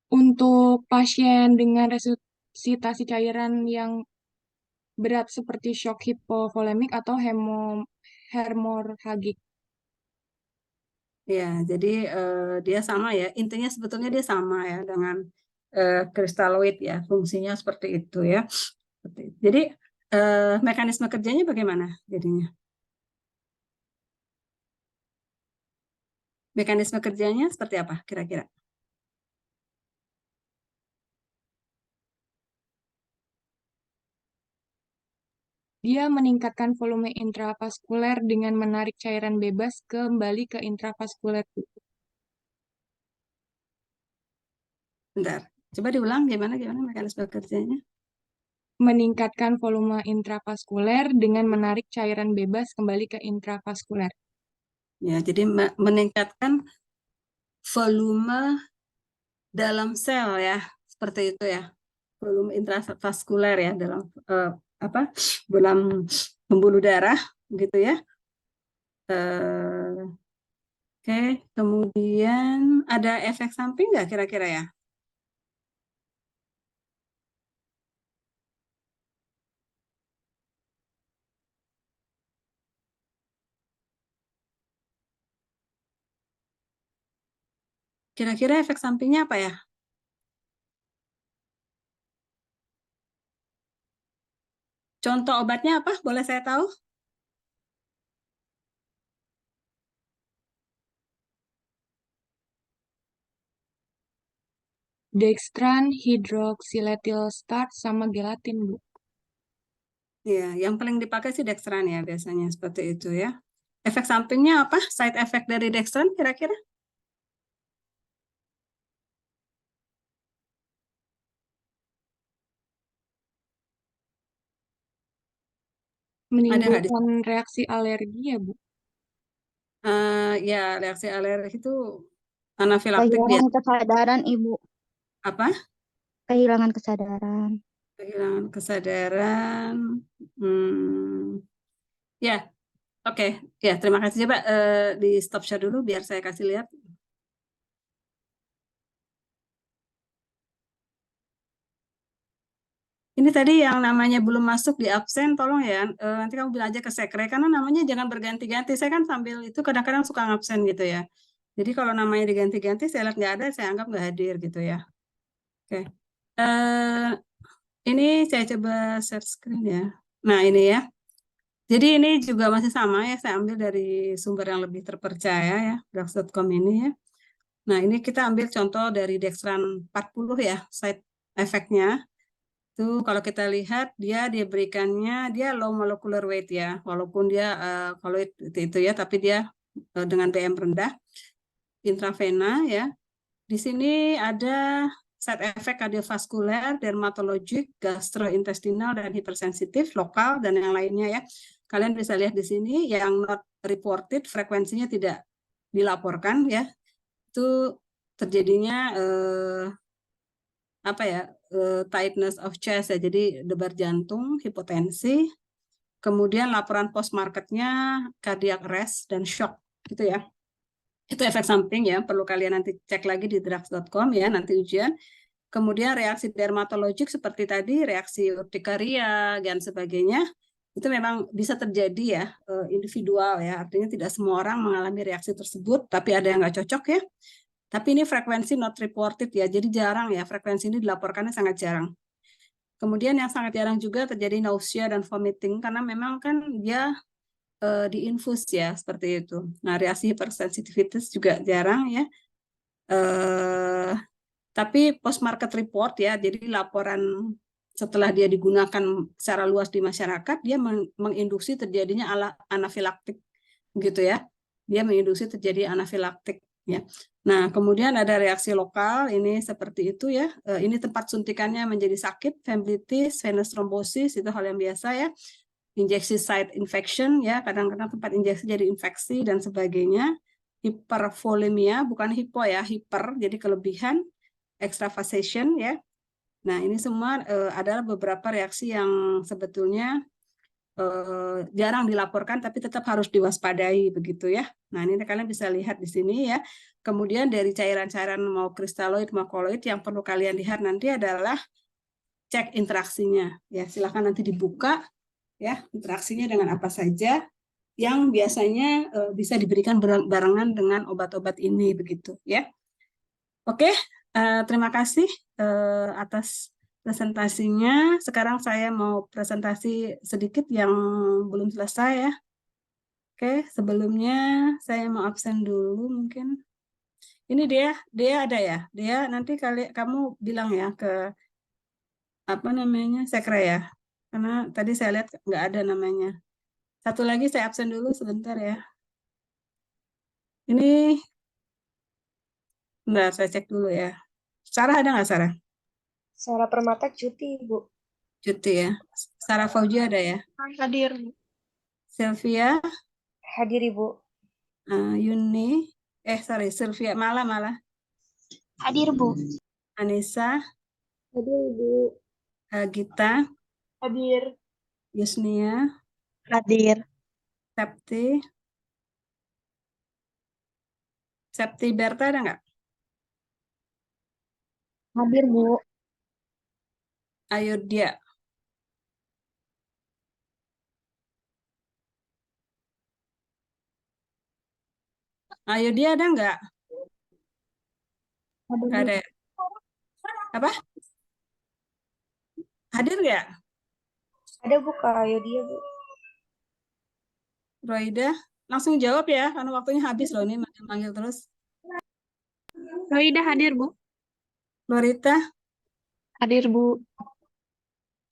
Untuk pasien dengan resusitasi cairan yang berat seperti shock hipovolemik atau hemorhagik. Ya, jadi dia sama ya. Intinya sebetulnya dia sama ya dengan kristaloid ya. Fungsinya seperti itu ya. Jadi mekanisme kerjanya bagaimana jadinya? Mekanisme kerjanya seperti apa kira-kira? Dia meningkatkan volume intravaskuler dengan menarik cairan bebas kembali ke intravaskuler. Bentar, coba diulang gimana mekanisme kerjanya? Meningkatkan volume intravaskuler dengan menarik cairan bebas kembali ke intravaskuler. Ya, jadi meningkatkan volume dalam sel ya, seperti itu ya. Volume intravaskuler ya dalam dalam pembuluh darah gitu ya. Oke, kemudian ada efek samping nggak kira-kira ya? Kira-kira efek sampingnya apa ya? Contoh obatnya apa? Boleh saya tahu? Dextran, hidroksiletil start, sama gelatin, Bu. Ya, yang paling dipakai sih Dextran ya biasanya seperti itu ya. Efek sampingnya apa? Side effect dari Dextran kira-kira? Menimbulkan reaksi alergi ya, Bu? Ya, reaksi alergi itu anafilaktik Kehilangan kesadaran, Ibu. Apa? Kehilangan kesadaran. Kehilangan kesadaran. Ya, oke. Ya, terima kasih. Coba di stop share dulu biar saya kasih lihat. Ini tadi yang namanya belum masuk di absen, tolong ya. Nanti kamu bilang aja ke sekre, karena namanya jangan berganti-ganti. Saya kan sambil itu kadang-kadang suka ngabsen gitu ya. Jadi kalau namanya diganti-ganti, saya lihat nggak ada, saya anggap nggak hadir gitu ya. Oke. Ini saya coba share screen ya. Nah ini ya. Jadi ini juga masih sama ya, saya ambil dari sumber yang lebih terpercaya ya, drugs.com ini ya. Nah ini kita ambil contoh dari Dextran 40 ya, side effect-nya. Itu kalau kita lihat dia diberikannya dia low molecular weight ya, walaupun dia kalau itu ya, tapi dia dengan BM rendah, intravena ya. Di sini ada side effect kardiovaskuler, dermatologik, gastrointestinal, dan hipersensitif, lokal, dan yang lainnya ya. Kalian bisa lihat di sini yang not reported, frekuensinya tidak dilaporkan ya. Itu terjadinya tightness of chest ya, jadi debar jantung, hipotensi, kemudian laporan post marketnya cardiac arrest dan shock gitu ya. Itu efek samping ya, perlu kalian nanti cek lagi di drugs.com ya, nanti ujian. Kemudian reaksi dermatologik seperti tadi, reaksi urtikaria dan sebagainya, itu memang bisa terjadi ya, individual ya, artinya tidak semua orang mengalami reaksi tersebut, tapi ada yang nggak cocok ya. Tapi ini frekuensi not reported ya, jadi jarang ya, frekuensi ini dilaporkannya sangat jarang. Kemudian yang sangat jarang juga terjadi nausea dan vomiting, karena memang kan dia diinfus ya, seperti itu. Nah, reaksi hipersensitivitas juga jarang ya. Tapi post market report ya, jadi laporan setelah dia digunakan secara luas di masyarakat, dia menginduksi terjadinya anafilaktik gitu ya. Dia menginduksi terjadi anafilaktik ya. Nah, kemudian ada reaksi lokal, ini seperti itu ya. Ini tempat suntikannya menjadi sakit, phlebitis, venous thrombosis, itu hal yang biasa ya. Injeksi site infection ya, kadang-kadang tempat injeksi jadi infeksi dan sebagainya. Hipervolemia, bukan hipo ya, hiper, jadi kelebihan, extravasation ya. Nah, ini semua adalah beberapa reaksi yang sebetulnya jarang dilaporkan tapi tetap harus diwaspadai begitu ya. Nah, ini kalian bisa lihat di sini ya. Kemudian dari cairan-cairan mau kristaloid mau koloid yang perlu kalian lihat nanti adalah cek interaksinya. Ya, silakan nanti dibuka ya interaksinya dengan apa saja yang biasanya bisa diberikan barengan dengan obat-obat ini begitu ya. Oke, terima kasih atas presentasinya. Sekarang saya mau presentasi sedikit yang belum selesai ya. Oke, sebelumnya saya mau absen dulu mungkin. Ini dia ada ya. Dia nanti kamu bilang ya ke apa namanya sekre ya. Karena tadi saya lihat nggak ada namanya. Satu lagi saya absen dulu sebentar ya. Ini enggak, saya cek dulu ya. Sarah ada nggak Sarah? Sarah Permata cuti, Bu. Cuti ya. Sarah Fauzia ada ya? Hadir. Sylvia? Hadir, Ibu. Yuni? Sylvia. Malah. Hadir, Bu. Anissa? Hadir, Ibu. Gita? Hadir. Yusnia? Hadir. Septi Berta ada nggak? Hadir, Bu. Ayodhya? Ayodhya ada nggak? Nggak ada. Apa? Hadir nggak? Ada, Bu, Kak Ayodhya, Bu. Roida? Langsung jawab ya, karena waktunya habis loh ini manggil terus. Roida hadir, Bu. Lorita? Hadir, Bu.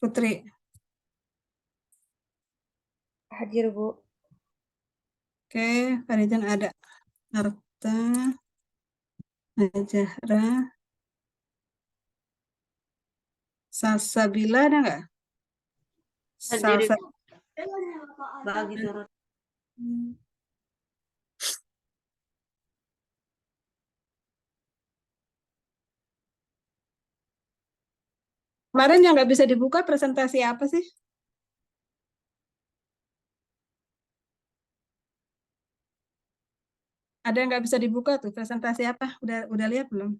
Putri? Hadir, Bu. Oke, Faridan ada. Arta? Najahra? Salsabila ada nggak? Hadir. Bagi turun. Kemarin yang nggak bisa dibuka presentasi apa sih? Ada yang nggak bisa dibuka tuh presentasi apa? Udah lihat belum?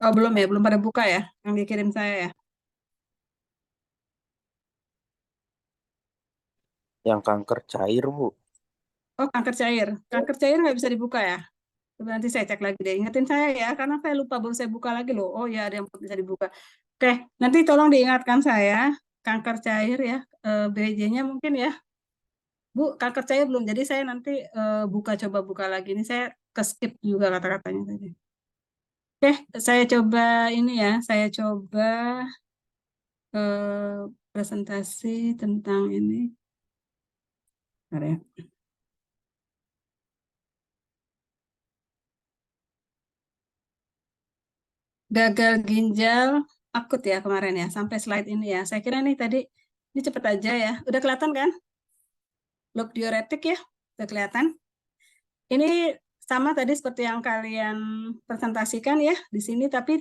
Oh belum ya, belum pada buka ya, yang dikirim saya ya. Yang kanker cair, Bu. Oh kanker cair nggak bisa dibuka ya? Coba nanti saya cek lagi deh, ingetin saya ya, karena saya lupa baru saya buka lagi loh. Oh ya ada yang bisa dibuka. Oke, nanti tolong diingatkan saya, kanker cair ya, BJ-nya mungkin ya. Bu, kanker cair belum, jadi saya nanti coba buka lagi. Ini saya ke-skip juga kata-katanya tadi. Oke, saya coba ini ya, saya coba presentasi tentang ini. Bentar ya. Gagal ginjal akut ya kemarin ya, sampai slide ini ya. Saya kira nih tadi, ini cepet aja ya. Udah kelihatan kan? Loop diuretik ya, udah kelihatan. Ini sama tadi seperti yang kalian presentasikan ya di sini, tapi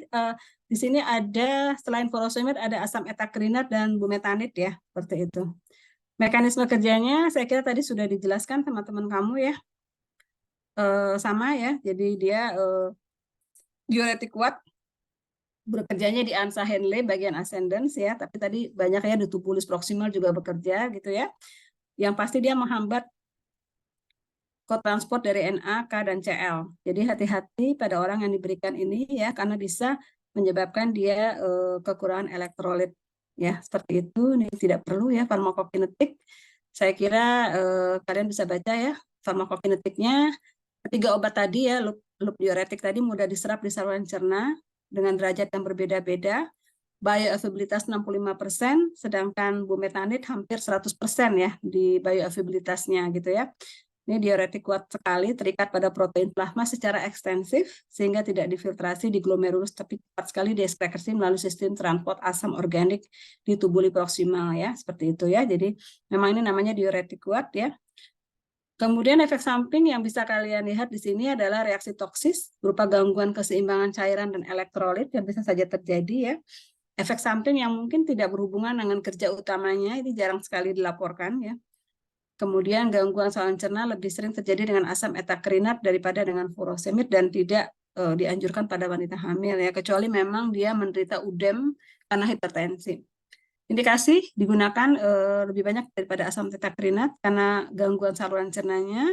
di sini ada selain furosemid ada asam etakrinat dan bumetanid ya, seperti itu. Mekanisme kerjanya saya kira tadi sudah dijelaskan teman-teman kamu ya. Sama ya, jadi dia diuretik kuat, bekerjanya di ansa Henle bagian ascendens ya, tapi tadi banyak ya di tubulis proximal juga bekerja gitu ya. Yang pasti dia menghambat kotransport dari Na, K, dan Cl. Jadi hati-hati pada orang yang diberikan ini ya, karena bisa menyebabkan dia kekurangan elektrolit ya, seperti itu. Ini tidak perlu ya farmakokinetik. Saya kira kalian bisa baca ya farmakokinetiknya. Ketiga obat tadi ya, loop diuretik tadi mudah diserap di saluran cerna dengan derajat yang berbeda-beda. Bioavailabilitas 65%, sedangkan bumetanid hampir 100% ya di bioavailabilitasnya gitu ya. Ini diuretik kuat sekali, terikat pada protein plasma secara ekstensif, sehingga tidak difiltrasi di glomerulus, tapi cepat sekali diekskresi melalui sistem transport asam organik di tubuli proksimal ya, seperti itu ya. Jadi memang ini namanya diuretik kuat ya. Kemudian efek samping yang bisa kalian lihat di sini adalah reaksi toksis berupa gangguan keseimbangan cairan dan elektrolit yang bisa saja terjadi ya. Efek samping yang mungkin tidak berhubungan dengan kerja utamanya, ini jarang sekali dilaporkan ya. Kemudian gangguan saluran cerna lebih sering terjadi dengan asam etakrinat daripada dengan furosemid dan tidak dianjurkan pada wanita hamil ya, kecuali memang dia menderita UDEM karena hipertensi. Indikasi digunakan lebih banyak daripada asam etakrinat karena gangguan saluran cernanya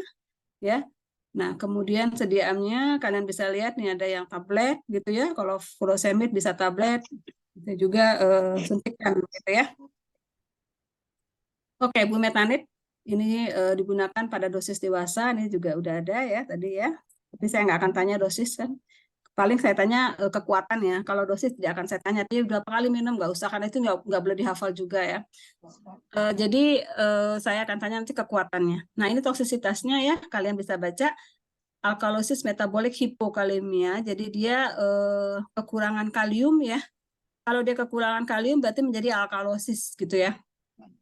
ya. Nah, kemudian sediaannya kalian bisa lihat nih ada yang tablet gitu ya. Kalau furosemid bisa tablet, bisa juga suntikan gitu ya. Oke, bumetanid ini digunakan pada dosis dewasa, ini juga udah ada ya tadi ya. Tapi saya nggak akan tanya dosis kan. Paling saya tanya kekuatan ya. Kalau dosis tidak akan saya tanya. Tapi berapa kali minum nggak usah karena itu nggak boleh dihafal juga ya. Jadi saya akan tanya nanti kekuatannya. Nah ini toksisitasnya ya. Kalian bisa baca alkalosis metabolik hipokalemia. Jadi dia kekurangan kalium ya. Kalau dia kekurangan kalium berarti menjadi alkalosis gitu ya.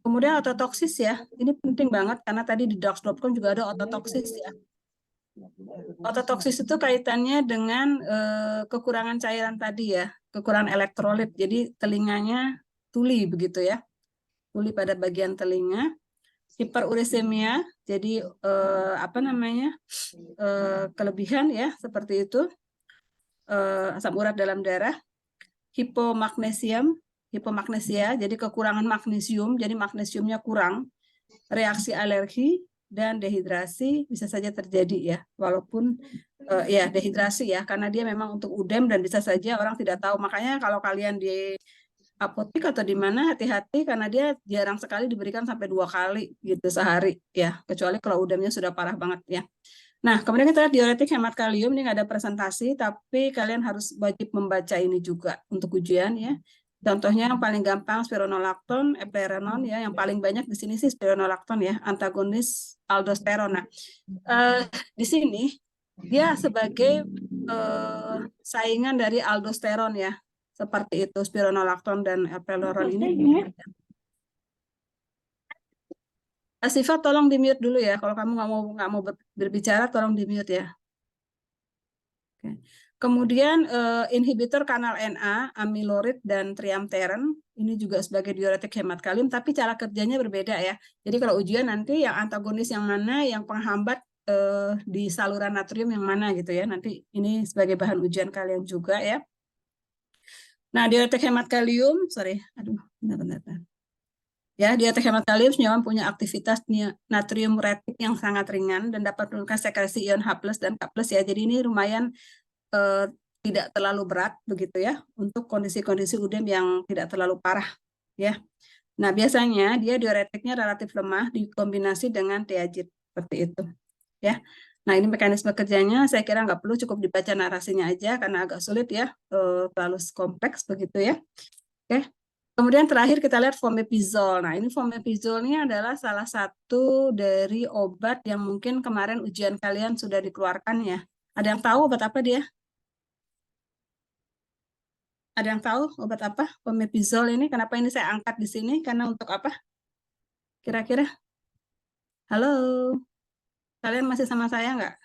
Kemudian ototoksis ya, ini penting banget karena tadi di docs.com juga ada ototoksis ya. Ototoksis itu kaitannya dengan kekurangan cairan tadi ya, kekurangan elektrolit. Jadi telinganya tuli begitu ya, tuli pada bagian telinga. Hiperurisemia, jadi kelebihan ya seperti itu, asam urat dalam darah. Hipomagnesia, jadi kekurangan magnesium, jadi magnesiumnya kurang, reaksi alergi, dan dehidrasi bisa saja terjadi ya, walaupun ya dehidrasi ya, karena dia memang untuk UDEM dan bisa saja orang tidak tahu. Makanya kalau kalian di apotek atau di mana hati-hati karena dia jarang sekali diberikan sampai 2 kali gitu sehari ya, kecuali kalau UDEM-nya sudah parah banget ya. Nah, kemudian kita lihat diuretik hemat kalium, ini nggak ada presentasi, tapi kalian harus wajib membaca ini juga untuk ujian ya. Contohnya yang paling gampang spironolakton, eplerenone ya, yang paling banyak di sini sih spironolakton ya, antagonis aldosteron. Nah, di sini dia sebagai saingan dari aldosteron ya, seperti itu spironolakton dan eplerenone ini. Siva tolong di mute dulu ya, kalau kamu nggak mau berbicara tolong di mute ya. Oke. Kemudian inhibitor kanal Na, amilorid dan triamteren ini juga sebagai diuretik hemat kalium, tapi cara kerjanya berbeda ya. Jadi kalau ujian nanti yang antagonis yang mana, yang penghambat di saluran natrium yang mana gitu ya. Nanti ini sebagai bahan ujian kalian juga ya. Nah diuretik hemat kalium, bentar. Ya, diuretik hemat kalium senyawa punya aktivitas natrium uretik yang sangat ringan dan dapat menurunkan sekresi ion H+ dan K+ ya. Jadi ini lumayan tidak terlalu berat begitu ya untuk kondisi-kondisi UDEM yang tidak terlalu parah ya. Nah, biasanya dia diuretiknya relatif lemah dikombinasi dengan Thiazide seperti itu ya. Nah, ini mekanisme kerjanya saya kira nggak perlu, cukup dibaca narasinya aja karena agak sulit ya, terlalu kompleks begitu ya. Oke. Kemudian terakhir kita lihat fomepizol. Nah, ini fomepizol ini adalah salah satu dari obat yang mungkin kemarin ujian kalian sudah dikeluarkan ya. Ada yang tahu obat apa dia? Ada yang tahu obat apa? Fomepizol ini kenapa ini saya angkat di sini? Karena untuk apa? Kira-kira? Halo? Kalian masih sama saya nggak?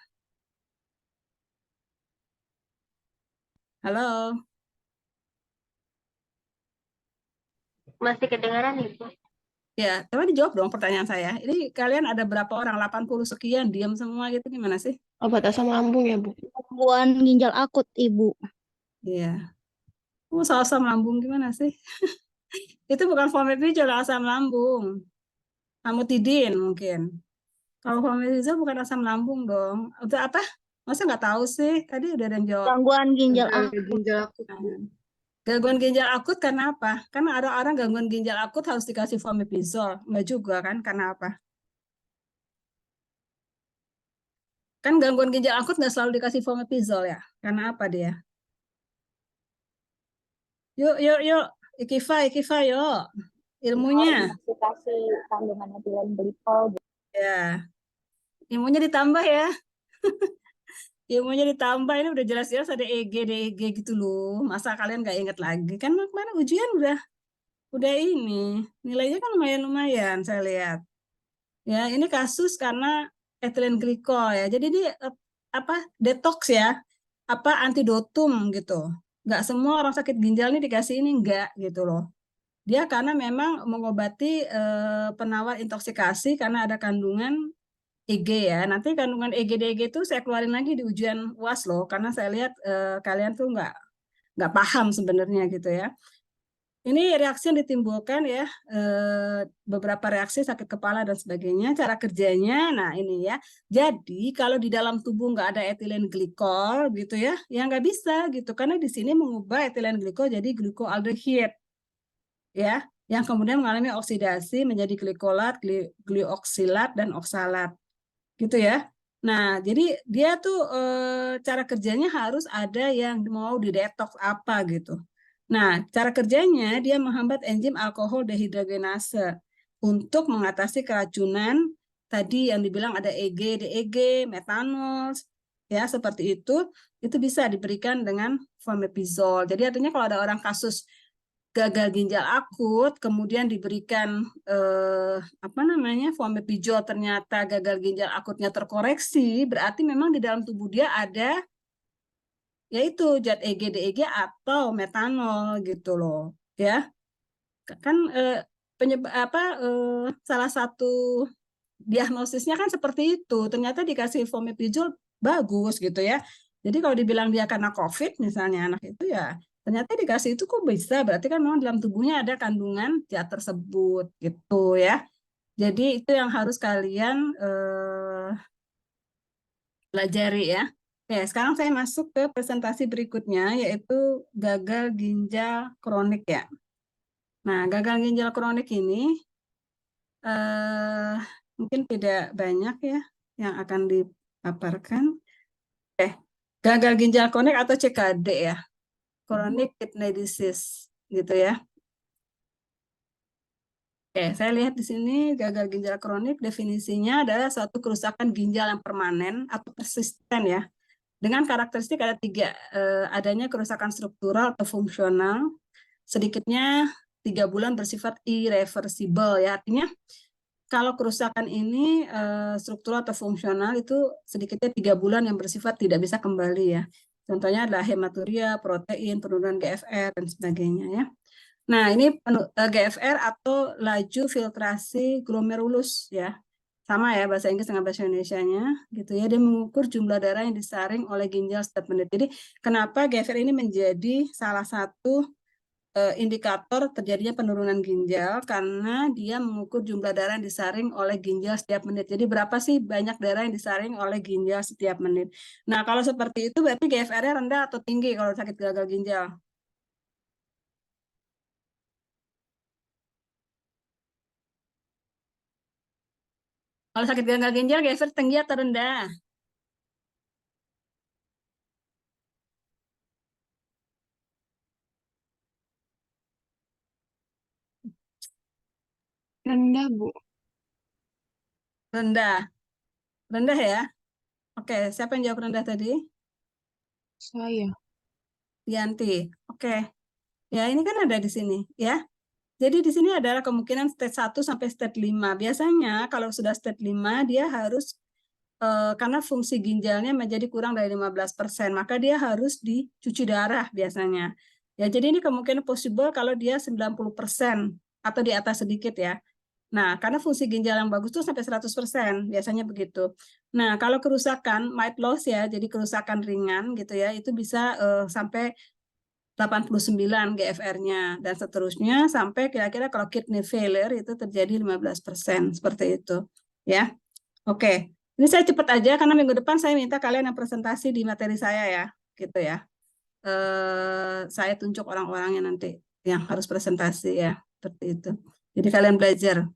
Halo? Masih kedengaran Ibu? Ya, coba dijawab dong pertanyaan saya. Ini kalian ada berapa orang? 80 sekian, diam semua gitu gimana sih? Obat asam lambung ya, Bu? Gangguan ginjal akut, Ibu. Iya. Soal asam lambung gimana sih? Itu bukan fomepizol asam lambung. Famotidin mungkin. Kalau fomepizol bukan asam lambung dong. Untuk apa? Masa nggak tahu sih? Tadi udah ada yang jawab. Gangguan ginjal akut. Gangguan ginjal akut karena apa? Karena ada orang gangguan ginjal akut harus dikasih fomepizol. Enggak juga kan? Karena apa? Kan gangguan ginjal akut nggak selalu dikasih fomepizol ya? Karena apa dia? Yuk. Ikifa, yuk. Ilmunya. Dikasih kandungan etilen glikol. Ya. Ilmunya ditambah ya. Ilmunya ditambah, ini udah jelas-jelas ada EG, DEG gitu loh. Masa kalian nggak inget lagi? Kan kemarin ujian udah ini. Nilainya kan lumayan saya lihat. Ya, ini kasus karena etilen glikol ya. Jadi ini detox ya. Antidotum gitu. Nggak semua orang sakit ginjal ini dikasih ini, enggak gitu loh. Dia karena memang mengobati penawar intoksikasi karena ada kandungan EG ya. Nanti kandungan EG DEG itu saya keluarin lagi di ujian UAS loh, karena saya lihat kalian tuh nggak paham sebenarnya gitu ya. Ini reaksi yang ditimbulkan ya, beberapa reaksi sakit kepala dan sebagainya. Cara kerjanya, nah ini ya. Jadi kalau di dalam tubuh nggak ada etilen glikol gitu ya nggak bisa gitu. Karena di sini mengubah etilen glikol jadi glikoaldehyde ya, yang kemudian mengalami oksidasi menjadi glikolat, glioksilat dan oksalat gitu ya. Nah, jadi dia tuh cara kerjanya harus ada yang mau didetoks apa gitu. Nah, cara kerjanya dia menghambat enzim alkohol dehidrogenase untuk mengatasi keracunan tadi yang dibilang ada EG, DEG, metanol, ya seperti itu bisa diberikan dengan fomepizol. Jadi artinya kalau ada orang kasus gagal ginjal akut, kemudian diberikan fomepizol, ternyata gagal ginjal akutnya terkoreksi, berarti memang di dalam tubuh dia ada yaitu zat EG, DEG atau metanol gitu loh, ya. Kan salah satu diagnosisnya kan seperti itu. Ternyata dikasih fomepizol bagus gitu ya. Jadi kalau dibilang dia karena COVID misalnya anak itu ya ternyata dikasih itu kok bisa, berarti kan memang dalam tubuhnya ada kandungan zat tersebut gitu ya. Jadi itu yang harus kalian pelajari ya. Oke, sekarang saya masuk ke presentasi berikutnya yaitu gagal ginjal kronik ya. Nah, gagal ginjal kronik ini mungkin tidak banyak ya yang akan dipaparkan. Gagal ginjal kronik atau CKD ya. Chronic Kidney Disease gitu ya. Saya lihat di sini gagal ginjal kronik definisinya adalah suatu kerusakan ginjal yang permanen atau persisten ya. Dengan karakteristik ada 3, adanya kerusakan struktural atau fungsional, sedikitnya 3 bulan bersifat irreversible ya. Artinya kalau kerusakan ini struktural atau fungsional itu sedikitnya 3 bulan yang bersifat tidak bisa kembali ya. Contohnya adalah hematuria, protein, penurunan GFR, dan sebagainya ya. Nah, ini GFR atau laju filtrasi glomerulus ya. Sama ya bahasa Inggris dengan bahasa Indonesianya gitu ya. Dia mengukur jumlah darah yang disaring oleh ginjal setiap menit. Jadi kenapa GFR ini menjadi salah satu indikator terjadinya penurunan ginjal, karena dia mengukur jumlah darah yang disaring oleh ginjal setiap menit. Jadi berapa sih banyak darah yang disaring oleh ginjal setiap menit. Nah, kalau seperti itu berarti GFR-nya rendah atau tinggi kalau sakit gagal ginjal? Kalau sakit gagal ginjal GFR tinggi atau rendah? Rendah, Bu. Rendah. Rendah ya? Oke, siapa yang jawab rendah tadi? Saya. Yanti. Oke. Ya, ini kan ada di sini ya. Jadi di sini adalah kemungkinan stage 1 sampai stage 5. Biasanya kalau sudah stage 5 dia harus karena fungsi ginjalnya menjadi kurang dari 15%, maka dia harus dicuci darah biasanya. Ya, jadi ini kemungkinan possible kalau dia 90% atau di atas sedikit ya. Nah, karena fungsi ginjal yang bagus itu sampai 100%, biasanya begitu. Nah, kalau kerusakan mild loss ya, jadi kerusakan ringan gitu ya, itu bisa sampai 89 GFR-nya dan seterusnya sampai kira-kira kalau kidney failure itu terjadi 15%, seperti itu ya. Oke. Ini saya cepat aja karena minggu depan saya minta kalian yang presentasi di materi saya ya, gitu ya. Saya tunjuk orang-orangnya nanti yang harus presentasi ya, seperti itu. Jadi kalian belajar.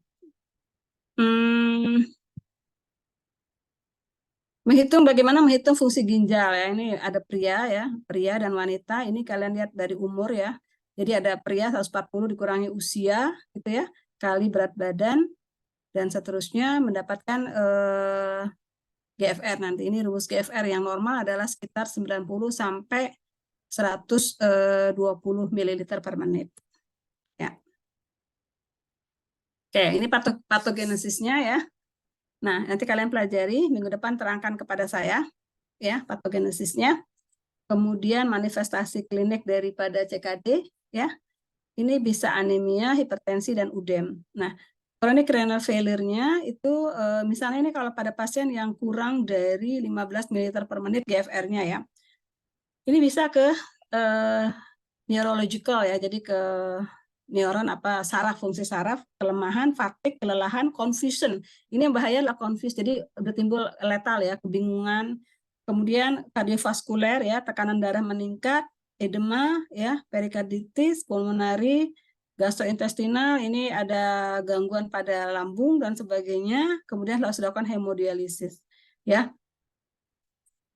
Bagaimana menghitung fungsi ginjal ya. Ini ada pria ya, pria dan wanita. Ini kalian lihat dari umur ya. Jadi ada pria 140 dikurangi usia gitu ya, kali berat badan dan seterusnya mendapatkan GFR nanti. Ini rumus GFR yang normal adalah sekitar 90 sampai 120 ml per menit. Ya. Oke, ini patogenesisnya ya. Nah, nanti kalian pelajari minggu depan, terangkan kepada saya ya patogenesisnya. kemudian manifestasi klinik daripada CKD, ya. Ini bisa anemia, hipertensi, dan udem. Nah, chronic renal failure-nya itu misalnya ini kalau pada pasien yang kurang dari 15 ml per menit GFR-nya ya. Ini bisa ke neurological ya, jadi ke neuron saraf, fungsi saraf, kelemahan, fatigue, kelelahan, confusion. Ini yang bahaya adalah confuse, jadi bertimbul letal ya, kebingungan. Kemudian kardiovaskuler ya, tekanan darah meningkat, edema ya, perikarditis, pulmonari, gastrointestinal, ini ada gangguan pada lambung dan sebagainya. Kemudian harus dilakukan hemodialisis ya.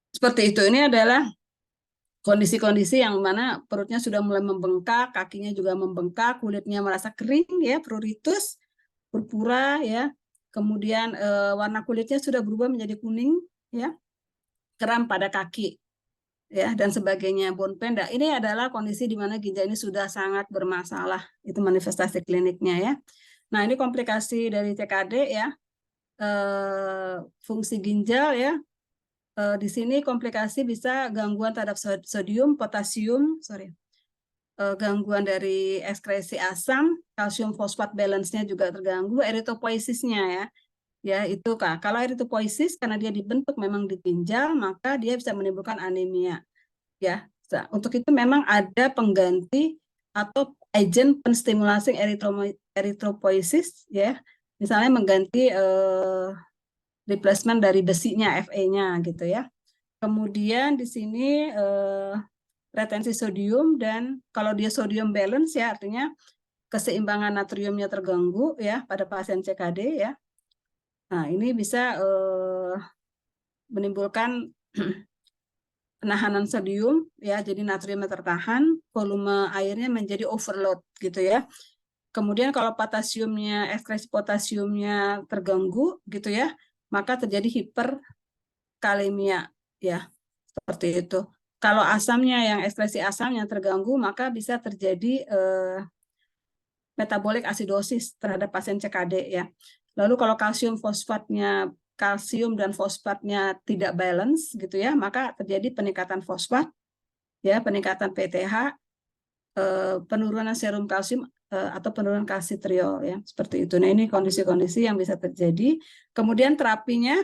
Seperti itu. Ini adalah kondisi-kondisi yang mana perutnya sudah mulai membengkak, kakinya juga membengkak, kulitnya merasa kering ya, pruritus, purpura ya. Kemudian warna kulitnya sudah berubah menjadi kuning ya. Kram pada kaki ya, dan sebagainya, bone pain. Ini adalah kondisi di mana ginjal ini sudah sangat bermasalah. Itu manifestasi kliniknya ya. Nah, ini komplikasi dari TKD ya. Fungsi ginjal ya. Di sini komplikasi bisa gangguan terhadap sodium, potasium, gangguan dari ekskresi asam, kalsium fosfat balance-nya juga terganggu, eritropoiesisnya ya. Ya, itu Kak. Kalau eritropoiesis karena dia dibentuk memang di ginjal, maka dia bisa menimbulkan anemia. Ya. Nah, untuk itu memang ada pengganti atau agent penstimulasi eritropoiesis ya. Misalnya mengganti replacement dari besinya, Fe-nya gitu ya. Kemudian di sini retensi sodium, dan kalau dia sodium balance ya artinya keseimbangan natriumnya terganggu ya pada pasien CKD ya. Nah, ini bisa menimbulkan penahanan sodium ya, jadi natriumnya tertahan, volume airnya menjadi overload gitu ya. Kemudian kalau potasiumnya, ekskresi potasiumnya terganggu gitu ya, maka terjadi hiperkalemia ya, seperti itu. Kalau asamnya, yang ekskresi asamnya terganggu, maka bisa terjadi metabolic acidosis terhadap pasien CKD ya. Lalu kalau kalsium dan fosfatnya tidak balance gitu ya, maka terjadi peningkatan fosfat ya, peningkatan PTH, penurunan serum kalsium atau penurunan kalsitriol ya, seperti itu. Nah, ini kondisi-kondisi yang bisa terjadi. Kemudian terapinya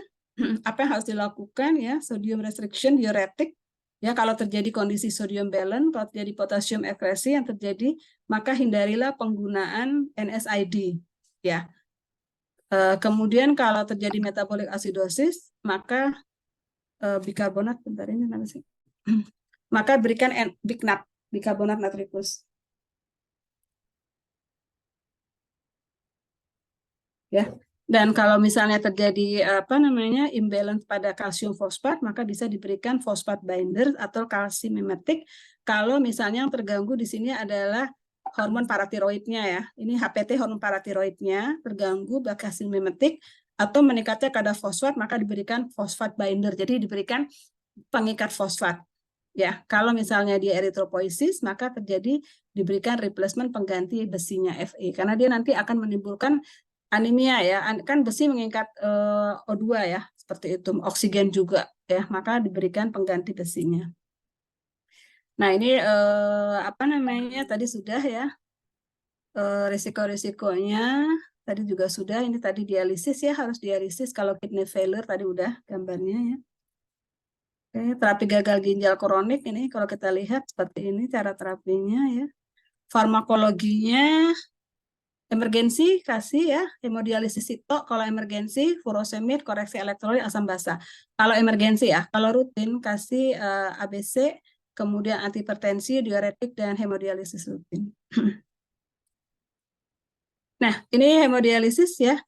apa yang harus dilakukan ya, sodium restriction, diuretik ya, kalau terjadi kondisi sodium balance, kalau terjadi potasium ekskresi yang terjadi, maka hindarilah penggunaan NSAID ya. Kemudian kalau terjadi metabolic acidosis, maka bikarbonat, bentar ini mana sih? Maka berikan BICNAT, bikarbonat natrikus. Ya. Dan kalau misalnya terjadi imbalance pada kalsium fosfat, maka bisa diberikan fosfat binder atau kalsimimetik. Kalau misalnya yang terganggu di sini adalah hormon paratiroidnya ya. Ini HPT, hormon paratiroidnya terganggu, kalsimimetik, atau meningkatnya kadar fosfat, maka diberikan fosfat binder. Jadi diberikan pengikat fosfat. Ya, kalau misalnya dia eritropoiesis, maka terjadi diberikan replacement pengganti besinya Fe, karena dia nanti akan menimbulkan anemia ya, kan besi mengikat O2 ya, seperti itu, oksigen juga ya, maka diberikan pengganti besinya. Nah, ini tadi sudah ya, risiko-risikonya tadi juga sudah, ini tadi dialisis ya, harus dialisis kalau kidney failure tadi udah gambarnya ya. Oke, terapi gagal ginjal kronik ini kalau kita lihat seperti ini cara terapinya ya. Farmakologinya emergensi kasih ya hemodialisis sito, kalau emergensi furosemid, koreksi elektrolit, asam basa. Kalau emergensi ya, kalau rutin kasih ABC, kemudian antihipertensi, diuretik, dan hemodialisis rutin. Nah, ini hemodialisis ya.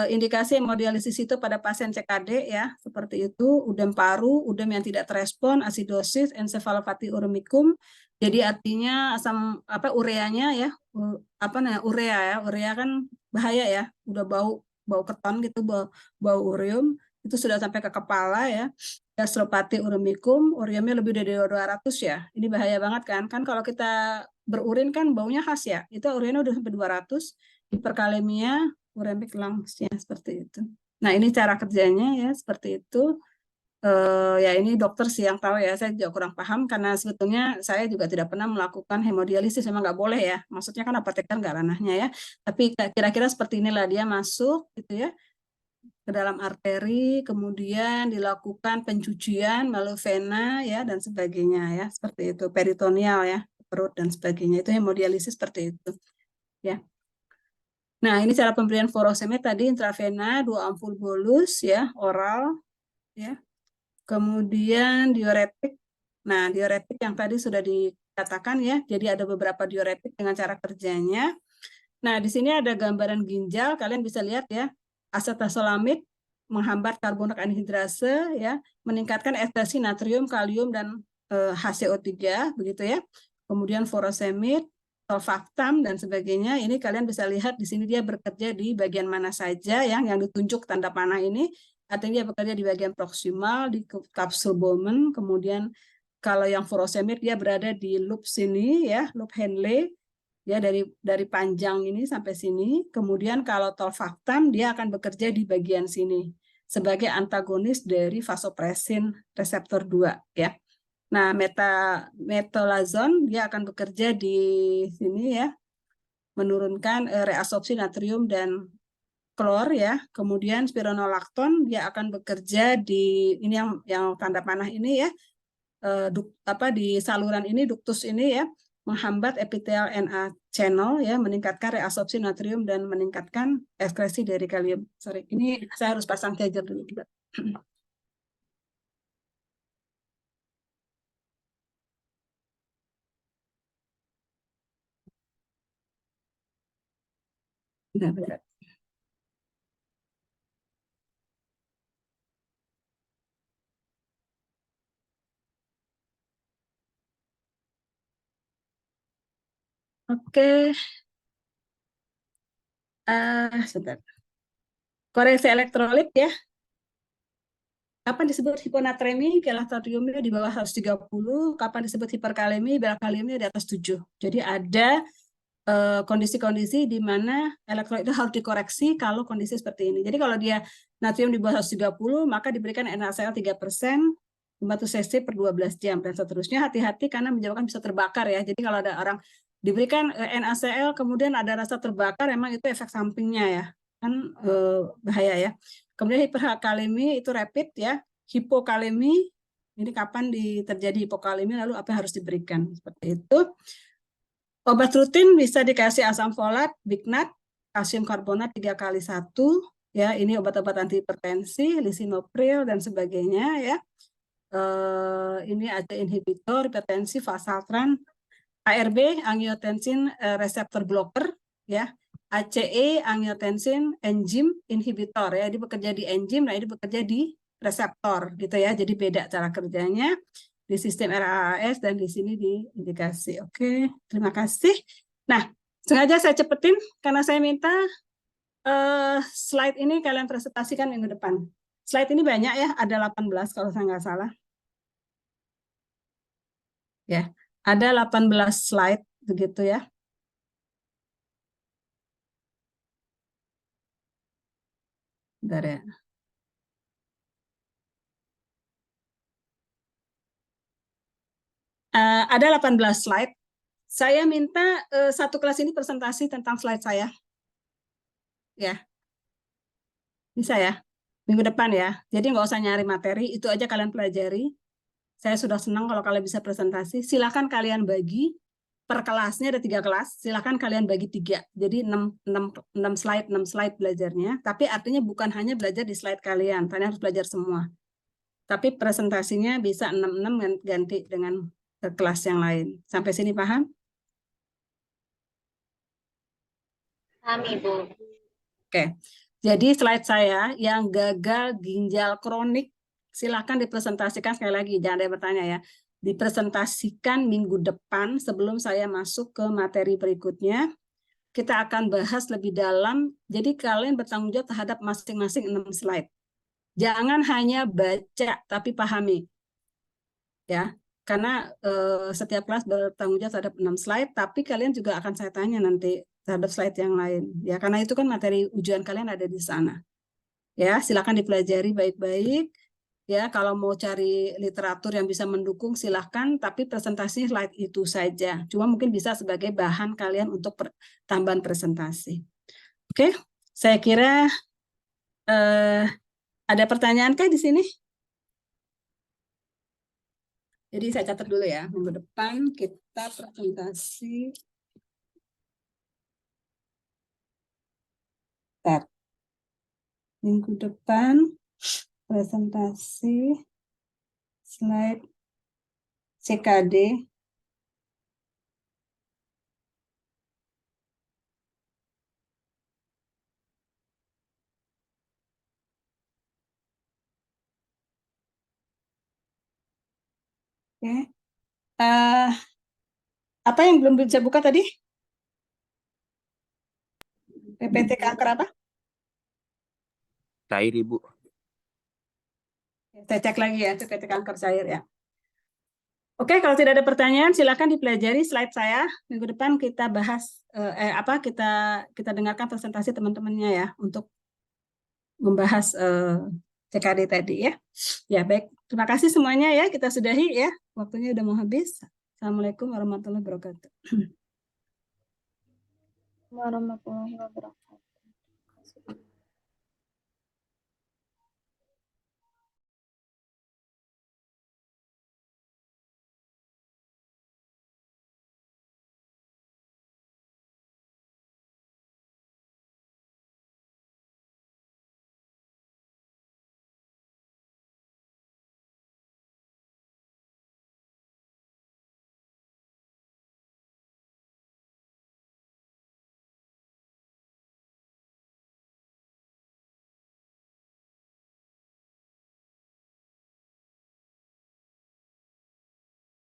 Indikasi hemodialisis itu pada pasien CKD ya, seperti itu, udem paru, udem yang tidak terespon, asidosis, encephalopathy uremicum. Jadi artinya asam ureanya ya, urea ya, urea kan bahaya ya, udah bau keton gitu, bau ureum, itu sudah sampai ke kepala ya. Gastropathy uremicum, ureumnya lebih dari 200 ya. Ini bahaya banget kan? Kan kalau kita berurin kan baunya khas ya. Itu ureanya udah sampai 200, hiperkalemia, uremic lungs ya, seperti itu. Nah, ini cara kerjanya ya, seperti itu. Ya ini dokter sih yang tahu ya, saya juga kurang paham karena sebetulnya saya juga tidak pernah melakukan hemodialisis, memang nggak boleh ya, maksudnya kan apoteker nggak ranahnya ya, tapi kira-kira seperti inilah dia masuk gitu ya ke dalam arteri, kemudian dilakukan pencucian melalui vena ya dan sebagainya ya, seperti itu, peritoneal ya, perut dan sebagainya, itu hemodialisis seperti itu ya. Nah, ini cara pemberian furosemid tadi intravena 2 ampul bolus ya, oral ya. Kemudian diuretik. Nah, diuretik yang tadi sudah dikatakan ya. Jadi ada beberapa diuretik dengan cara kerjanya. Nah, di sini ada gambaran ginjal, kalian bisa lihat ya. Asetazolamid menghambat karbonat anhidrase ya, meningkatkan ekspresi natrium, kalium dan HCO3 begitu ya. Kemudian furosemid, tolvaptan dan sebagainya. Ini kalian bisa lihat di sini dia bekerja di bagian mana saja yang ditunjuk tanda panah ini. Artinya dia bekerja di bagian proksimal, di kapsul Bowman, kemudian kalau yang furosemid dia berada di loop sini ya, loop Henle ya, dari panjang ini sampai sini. Kemudian kalau tolvaptan dia akan bekerja di bagian sini sebagai antagonis dari vasopresin reseptor 2 ya. Nah, metolazon dia akan bekerja di sini ya, menurunkan reabsorpsi natrium dan klor ya. Kemudian spironolakton dia akan bekerja di ini yang tanda panah ini ya, di saluran ini, duktus ini ya, menghambat epithelial Na channel ya, meningkatkan reabsorpsi natrium dan meningkatkan ekskresi dari kalium. Sorry, ini saya harus pasang charger dulu juga. Benar-benar. Oke. Sebentar. Koreksi elektrolit ya. Kapan disebut hiponatremi, galactodiumnya di bawah 130, kapan disebut hiperkalemi, kaliumnya di atas 7. Jadi ada kondisi-kondisi di mana elektrolit itu harus dikoreksi kalau kondisi seperti ini. Jadi kalau dia natrium di bawah 130, maka diberikan NaCl 3%, 500 cc per 12 jam, dan seterusnya. Hati-hati karena menyebabkan bisa terbakar ya. Jadi kalau ada orang diberikan NaCl, kemudian ada rasa terbakar, memang itu efek sampingnya ya. Kan bahaya ya. Kemudian hiperkalemi itu rapid ya. Hipokalemi, ini kapan terjadi hipokalemi, lalu apa yang harus diberikan. Seperti itu. Obat rutin bisa dikasih asam folat, bignat, kalsium karbonat 3x1, ya ini obat-obat antihipertensi, lisinopril dan sebagainya ya. Ini ada inhibitor hipertensi, valsartan, ARB, angiotensin reseptor blocker, ya. ACE, angiotensin enzim inhibitor ya, ini bekerja di enzim, nah ini bekerja di reseptor gitu ya. Jadi beda cara kerjanya di sistem RAAS dan di sini di indikasi. Oke, terima kasih. Nah, sengaja saya cepetin karena saya minta slide ini kalian presentasikan minggu depan. Slide ini banyak ya, ada 18 kalau saya nggak salah. Ya, ada 18 slide begitu ya. Bentar ya. Ada 18 slide. Saya minta satu kelas ini presentasi tentang slide saya. Ya. Bisa ya? Minggu depan ya. Jadi nggak usah nyari materi, itu aja kalian pelajari. Saya sudah senang kalau kalian bisa presentasi. Silakan kalian bagi per kelasnya, ada 3 kelas. Silakan kalian bagi 3. Jadi 6 slide belajarnya. Tapi artinya bukan hanya belajar di slide kalian. Kalian harus belajar semua. Tapi presentasinya bisa 6 ganti dengan kelas yang lain. Sampai sini paham? Paham, Ibu. Oke. Jadi slide saya yang gagal ginjal kronik, silakan dipresentasikan sekali lagi, jangan ada yang bertanya ya. Dipresentasikan minggu depan sebelum saya masuk ke materi berikutnya. Kita akan bahas lebih dalam, jadi kalian bertanggung jawab terhadap masing-masing 6 slide. Jangan hanya baca, tapi pahami. Ya, karena setiap kelas bertanggung jawab terhadap 6 slide, tapi kalian juga akan saya tanya nanti terhadap slide yang lain. Ya, karena itu kan materi ujian kalian ada di sana. Ya, silakan dipelajari baik-baik. Ya, kalau mau cari literatur yang bisa mendukung silahkan, tapi presentasi slide itu saja. Cuma mungkin bisa sebagai bahan kalian untuk tambahan presentasi. Oke, saya kira ada pertanyaan kah di sini? Jadi saya catat dulu ya, minggu depan kita presentasi. Minggu depan presentasi slide CKD. Oke. Apa yang belum bisa buka tadi? PPT kanker apa? Cair, Ibu. Saya cek lagi ya, PPT kanker cair ya. Oke, kalau tidak ada pertanyaan, silakan dipelajari slide saya. Minggu depan kita bahas kita dengarkan presentasi teman-temannya ya untuk membahas CKD tadi ya. Ya baik, terima kasih semuanya ya. Kita sudahi ya. Waktunya udah mau habis. Assalamualaikum warahmatullahi wabarakatuh. Warahmatullahi wabarakatuh.